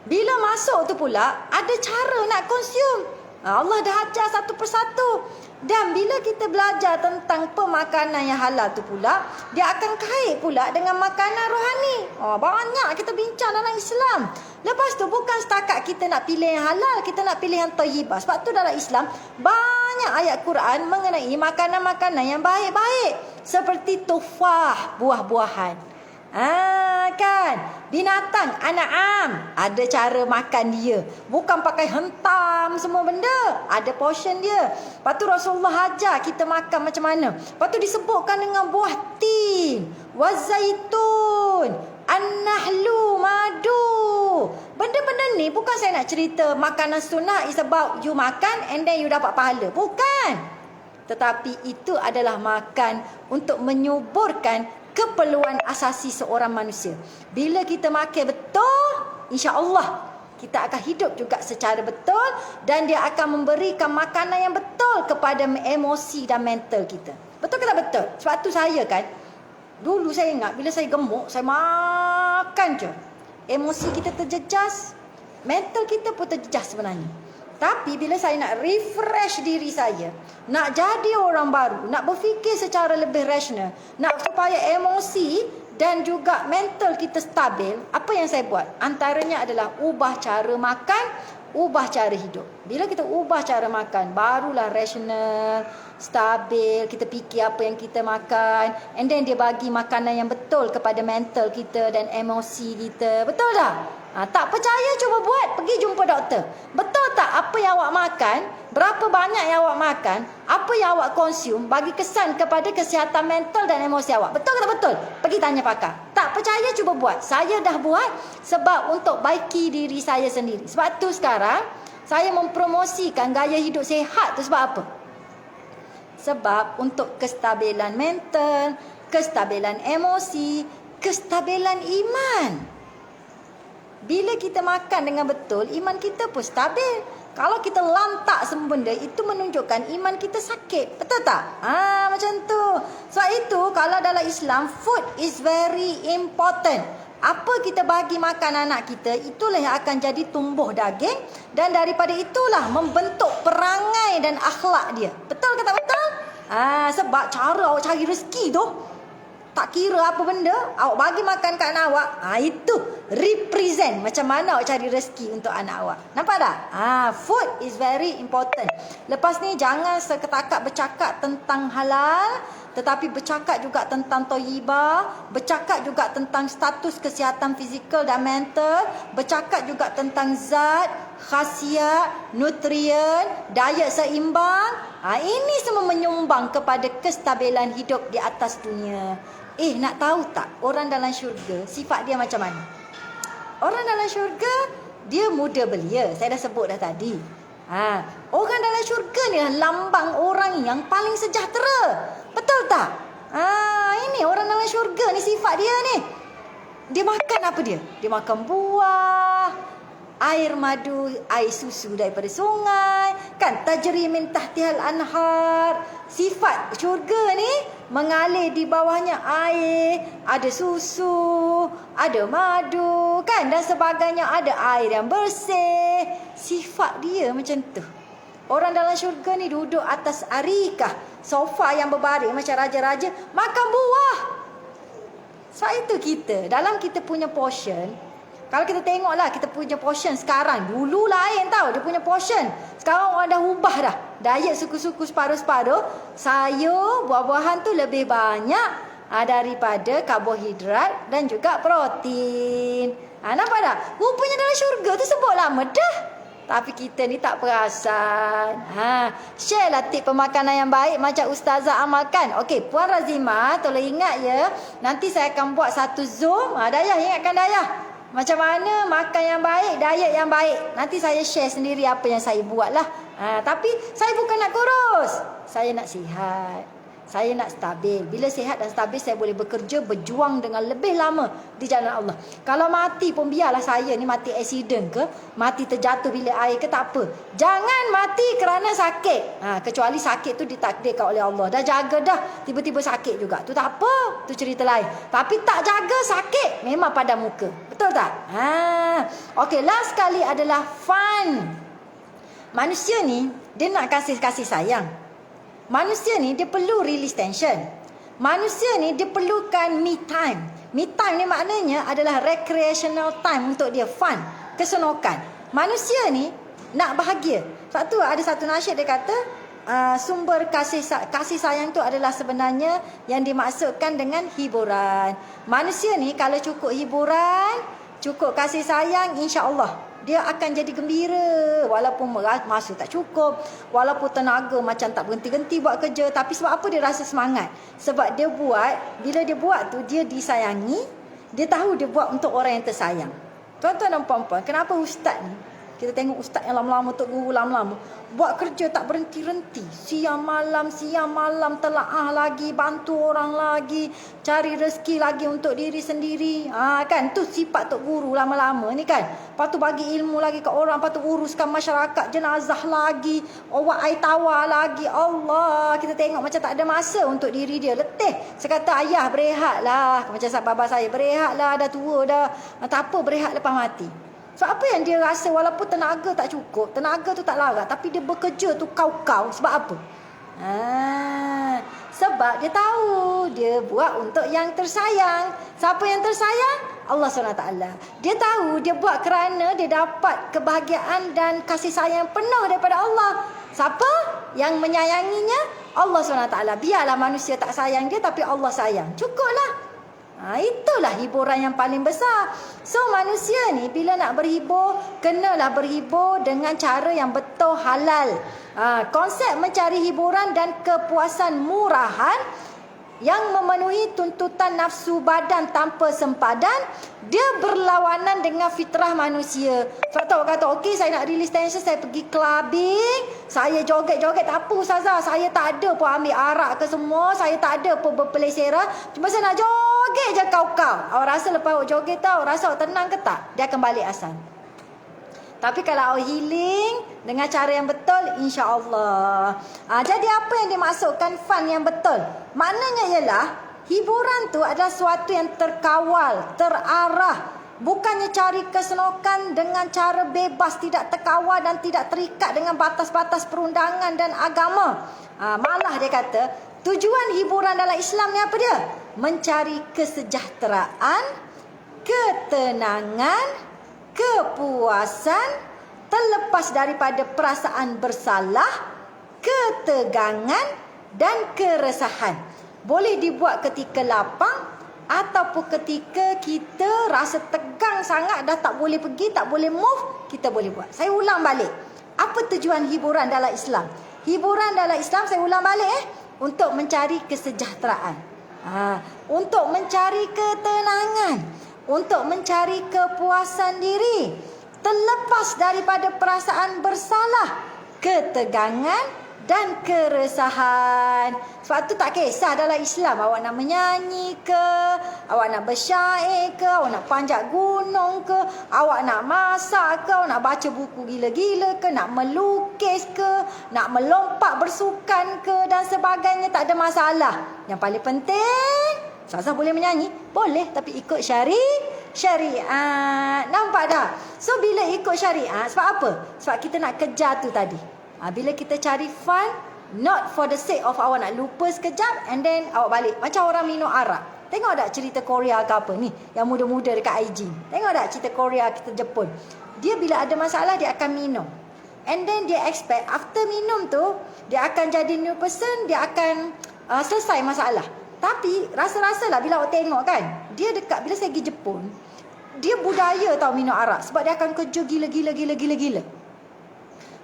bila masuk tu pula, ada cara nak consume. Allah dah ajar satu persatu. Dan bila kita belajar tentang pemakanan yang halal tu pula, dia akan kait pula dengan makanan rohani. Banyak kita bincang dalam Islam. Lepas tu bukan setakat kita nak pilih yang halal, kita nak pilih yang thayyibah. Sebab tu dalam Islam banyak ayat Quran mengenai makanan-makanan yang baik-baik. Seperti tufah, buah-buahan. Kan, binatang an'am ada cara makan dia, bukan pakai hentam semua benda, ada portion dia. Lepas tu Rasulullah ajar kita makan macam mana. Lepas tu disebutkan dengan buah tin, wazaitun, an-nahlu, madu. Benda-benda ni bukan saya nak cerita makanan sunnah is about you makan and then you dapat pahala, bukan. Tetapi itu adalah makan untuk menyuburkan keperluan asasi seorang manusia. Bila kita makan betul, insya-Allah kita akan hidup juga secara betul dan dia akan memberikan makanan yang betul kepada emosi dan mental kita. Betul ke tak betul? Sebab tu saya kan, dulu saya ingat bila saya gemuk, saya makan je. Emosi kita terjejas, mental kita pun terjejas sebenarnya. Tapi bila saya nak refresh diri saya, nak jadi orang baru, nak berfikir secara lebih rasional, nak supaya emosi dan juga mental kita stabil, apa yang saya buat? Antaranya adalah ubah cara makan, ubah cara hidup. Bila kita ubah cara makan, barulah rasional, stabil, kita fikir apa yang kita makan, and then dia bagi makanan yang betul kepada mental kita dan emosi kita. Betul tak? Tak percaya, cuba buat, pergi jumpa doktor. Betul tak apa yang awak makan, berapa banyak yang awak makan, apa yang awak konsum bagi kesan kepada kesihatan mental dan emosi awak? Betul ke tak betul? Pergi tanya pakar. Tak percaya, cuba buat. Saya dah buat sebab untuk baiki diri saya sendiri. Sebab tu sekarang saya mempromosikan gaya hidup sihat tu sebab apa? Sebab untuk kestabilan mental, kestabilan emosi, kestabilan iman. Bila kita makan dengan betul, iman kita pun stabil. Kalau kita lantak semua benda, itu menunjukkan iman kita sakit. Betul tak? Macam tu. Sebab itu, kalau dalam Islam, food is very important. Apa kita bagi makan anak kita, itulah yang akan jadi tumbuh daging. Dan daripada itulah membentuk perangai dan akhlak dia. Betul ke tak betul? Sebab cara awak cari rezeki tu, tak kira apa benda, awak bagi makan kat anak awak, itu represent macam mana awak cari rezeki untuk anak awak. Nampak tak? Food is very important. Lepas ni jangan seketakat bercakap tentang halal, tetapi bercakap juga tentang toyibah, bercakap juga tentang status kesihatan fizikal dan mental, bercakap juga tentang zat, khasiat, nutrien, diet seimbang. Ini semua menyumbang kepada kestabilan hidup di atas dunia. Nak tahu tak orang dalam syurga sifat dia macam mana? Orang dalam syurga dia muda belia. Saya dah sebut dah tadi. Orang dalam syurga ni lambang orang yang paling sejahtera. Betul tak? Ini orang dalam syurga ni sifat dia ni. Dia makan apa dia? Dia makan buah, air madu, air susu daripada sungai, kan, tajri min tahtihal anhar. Sifat syurga ni mengalir di bawahnya air, ada susu, ada madu, kan, dan sebagainya, ada air yang bersih. Sifat dia macam tu. Orang dalam syurga ni duduk atas arikah, sofa yang berbaring macam raja-raja, makan buah. Sebab itu dalam kita punya portion, kalau kita tengoklah kita punya portion sekarang, dulu lain tau dia punya portion. Sekarang orang dah ubah dah. Diet suku-suku separuh-separuh. Sayur, buah-buahan tu lebih banyak daripada karbohidrat dan juga protein. Nampak tak? Rupanya dalam syurga tu sebut lama dah. Tapi kita ni tak perasan. Share lah tip pemakanan yang baik macam Ustazah amalkan. Okey, Puan Razimah, tolong ingat ya. Nanti saya akan buat satu Zoom. Dayah, ingatkan Dayah. Macam mana makan yang baik, diet yang baik. Nanti saya share sendiri apa yang saya buat lah. Tapi saya bukan nak kurus. Saya nak sihat. Saya nak stabil. Bila sihat dan stabil, saya boleh bekerja, berjuang dengan lebih lama di jalan Allah. Kalau mati pun biarlah saya ni mati accident ke, mati terjatuh bilik air ke, tak apa. Jangan mati kerana sakit. Kecuali sakit tu ditakdirkan oleh Allah. Dah jaga dah, tiba-tiba sakit juga. Tu tak apa, tu cerita lain. Tapi tak jaga sakit, memang pada muka. Betul tak? Okey, last kali adalah fun. Manusia ni, dia nak kasih sayang. Manusia ni dia perlu release tension. Manusia ni dia perlukan me time. Me time ni maknanya adalah recreational time untuk dia, fun, keseronokan. Manusia ni nak bahagia. Sebab tu ada satu nasyid dia kata, sumber kasih sayang tu adalah sebenarnya yang dimaksudkan dengan hiburan. Manusia ni kalau cukup hiburan, cukup kasih sayang, insya-Allah dia akan jadi gembira. Walaupun masa tak cukup, walaupun tenaga macam tak berhenti-henti buat kerja, tapi sebab apa dia rasa semangat? Sebab dia buat, bila dia buat tu dia disayangi, dia tahu dia buat untuk orang yang tersayang. Tuan-tuan dan puan-puan, kenapa ustaz ni, kita tengok ustaz yang lama-lama, tok guru lama-lama, buat kerja tak berhenti-henti, siang malam telaah lagi, bantu orang lagi, cari rezeki lagi untuk diri sendiri. Kan, tu sifat tok guru lama-lama ni kan. Lepas tu bagi ilmu lagi ke orang, lepas tu uruskan masyarakat, jenazah lagi, awak air tawar lagi. Allah, kita tengok macam tak ada masa untuk diri dia, letih. Saya kata, ayah berehatlah, macam bapa saya, berehatlah, dah tua dah. Tak apa, berehat lepas mati. So apa yang dia rasa, walaupun tenaga tak cukup, tenaga tu tak larat, tapi dia bekerja tu kau-kau. Sebab apa? Sebab dia tahu dia buat untuk yang tersayang. Siapa yang tersayang? Allah SWT. Dia tahu dia buat kerana dia dapat kebahagiaan dan kasih sayang penuh daripada Allah. Siapa yang menyayanginya? Allah SWT. Biarlah manusia tak sayang dia, tapi Allah sayang. Cukuplah. Itulah hiburan yang paling besar. So manusia ni bila nak berhibur, kenalah berhibur dengan cara yang betul, halal. Konsep mencari hiburan dan kepuasan murahan yang memenuhi tuntutan nafsu badan tanpa sempadan, dia berlawanan dengan fitrah manusia. Sebab tahu kata, okey saya nak release tension, saya pergi clubbing, saya joget-joget, tak apa Ustazah, saya tak ada pun ambil arak ke semua, saya tak ada pun berpelesera, cuma saya nak joget je kau-kau. Awak rasa lepas awak joget tu, awak rasa awak tenang ke tak? Dia akan balik asal. Tapi kalau awak healing dengan cara yang betul, insya-Allah. Jadi apa yang dimaksudkan fun yang betul? Maknanya ialah hiburan tu adalah sesuatu yang terkawal, terarah. Bukannya cari keserokan dengan cara bebas, tidak terkawal dan tidak terikat dengan batas-batas perundangan dan agama. Malah dia kata, tujuan hiburan dalam Islam ni apa dia? Mencari kesejahteraan, ketenangan, kepuasan, terlepas daripada perasaan bersalah, ketegangan dan keresahan. Boleh dibuat ketika lapang ataupun ketika kita rasa tegang sangat, dah tak boleh pergi, tak boleh move, kita boleh buat. Saya ulang balik. Apa tujuan hiburan dalam Islam? Hiburan dalam Islam, saya ulang balik untuk mencari kesejahteraan, untuk mencari ketenangan, untuk mencari kepuasan diri, terlepas daripada perasaan bersalah, ketegangan dan keresahan. Sebab tu tak kisah dalam Islam awak nak menyanyi ke, awak nak bersyair ke, awak nak panjat gunung ke, awak nak masak ke, awak nak baca buku gila-gila ke, nak melukis ke, nak melompat bersukan ke dan sebagainya, tak ada masalah. Yang paling penting, Ustazah boleh menyanyi? Boleh, tapi ikut syariat. Nampak dah? So, bila ikut syariat, sebab apa? Sebab kita nak kejar tu tadi. Bila kita cari fun, not for the sake of awak nak lupa sekejap and then awak balik. Macam orang minum arak. Tengok tak cerita Korea ke apa ni? Yang muda-muda dekat IG. Tengok tak cerita Korea, kita Jepun. Dia bila ada masalah, dia akan minum. And then dia expect, after minum tu, dia akan jadi new person, dia akan selesai masalah. Tapi rasa-rasalah bila awak tengok kan, dia dekat, bila saya pergi Jepun, dia budaya tahu minum arak. Sebab dia akan kerja gila-gila.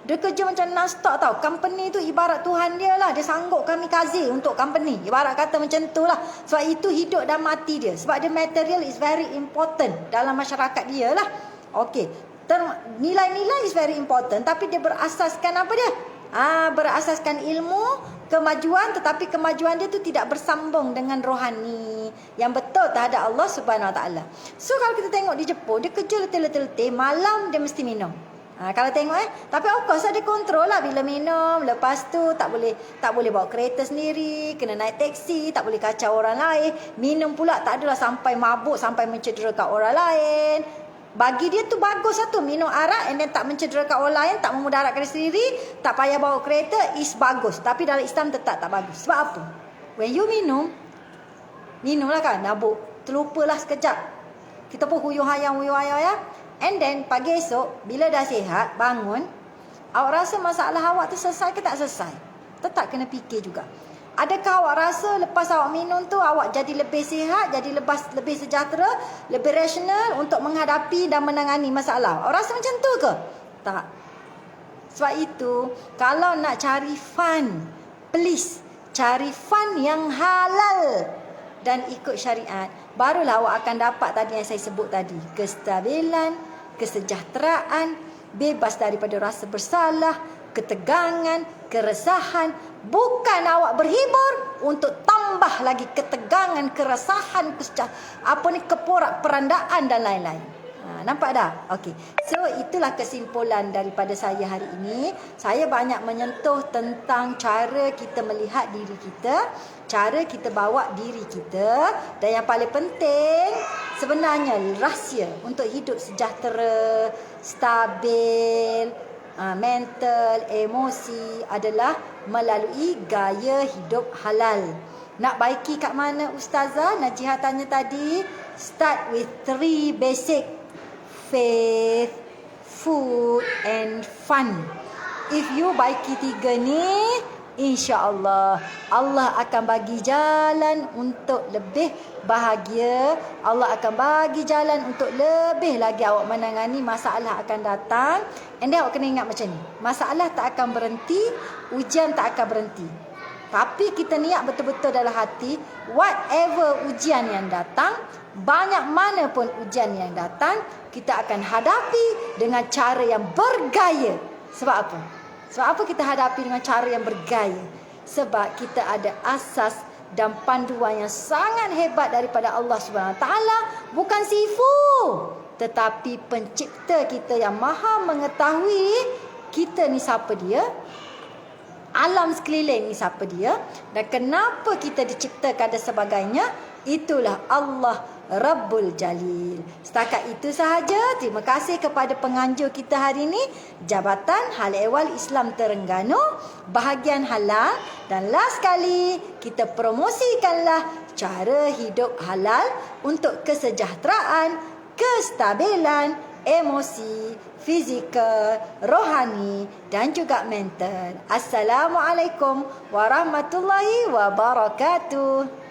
Dia kerja macam non-stop tau. Company tu ibarat Tuhan dia lah. Dia sanggup kami kazi untuk company. Ibarat kata macam tu lah. Sebab itu hidup dan mati dia. Sebab dia material is very important dalam masyarakat dia lah. Okey. Nilai-nilai is very important. Tapi dia berasaskan apa dia? Berasaskan ilmu, kemajuan, tetapi kemajuan dia tu tidak bersambung dengan rohani yang betul terhadap Allah Subhanahu Wa Taala. So kalau kita tengok di Jepun, dia kerja letih-letih, malam dia mesti minum. Kalau tengok tapi of course dia kontrol lah bila minum. Lepas tu tak boleh bawa kereta sendiri, kena naik teksi, tak boleh kacau orang lain. Minum pula tak adalah sampai mabuk, sampai mencederakan orang lain. Bagi dia tu bagus lah tu, minum arak and then tak mencederakan orang lain, tak memudaratkan diri sendiri, tak payah bawa kereta, is bagus. Tapi dalam Islam tetap tak bagus. Sebab apa? When you minumlah kan, nabuk, terlupalah sekejap. Kita pun huyuh hayang ya. And then pagi esok, bila dah sihat, bangun, awak rasa masalah awak tu selesai ke tak selesai? Tetap kena fikir juga. Adakah awak rasa lepas awak minum tu, awak jadi lebih sihat, jadi lebih sejahtera, lebih rasional untuk menghadapi dan menangani masalah? Awak rasa macam tu ke? Tak. Sebab itu, kalau nak cari fun, please, cari fun yang halal dan ikut syariat. Barulah awak akan dapat tadi yang saya sebut tadi. Kestabilan, kesejahteraan, bebas daripada rasa bersalah, ketegangan, keresahan. Bukan awak berhibur untuk tambah lagi ketegangan, keresahan, keporak-perandaan dan lain-lain. Nampak dah? Okey. So itulah kesimpulan daripada saya hari ini. Saya banyak menyentuh tentang cara kita melihat diri kita, cara kita bawa diri kita, dan yang paling penting sebenarnya rahsia untuk hidup sejahtera, stabil, mental, emosi adalah melalui gaya hidup halal. Nak baiki kat mana Ustazah? Najihah tanya tadi. Start with 3 basic. Faith, food and fun. If you baiki 3 ni, insya-Allah Allah akan bagi jalan untuk lebih bahagia. Allah akan bagi jalan untuk lebih lagi awak menangani masalah akan datang. And then awak kena ingat macam ni. Masalah tak akan berhenti, ujian tak akan berhenti. Tapi kita niat betul-betul dalam hati, whatever ujian yang datang, banyak mana pun ujian yang datang, kita akan hadapi dengan cara yang bergaya. Sebab apa? Sebab apa kita hadapi dengan cara yang bergaya? Sebab kita ada asas dan panduan yang sangat hebat daripada Allah Subhanahu Wa Taala, bukan sifu, tetapi pencipta kita yang maha mengetahui kita ni siapa dia, alam sekeliling ni siapa dia, dan kenapa kita diciptakan dan sebagainya. Itulah Allah Rabbul Jalil. Setakat itu sahaja. Terima kasih kepada penganjur kita hari ini, Jabatan Hal Ehwal Islam Terengganu, bahagian halal. Dan last sekali, kita promosikanlah cara hidup halal untuk kesejahteraan, kestabilan emosi, fizikal, rohani dan juga mental. Assalamualaikum warahmatullahi wabarakatuh.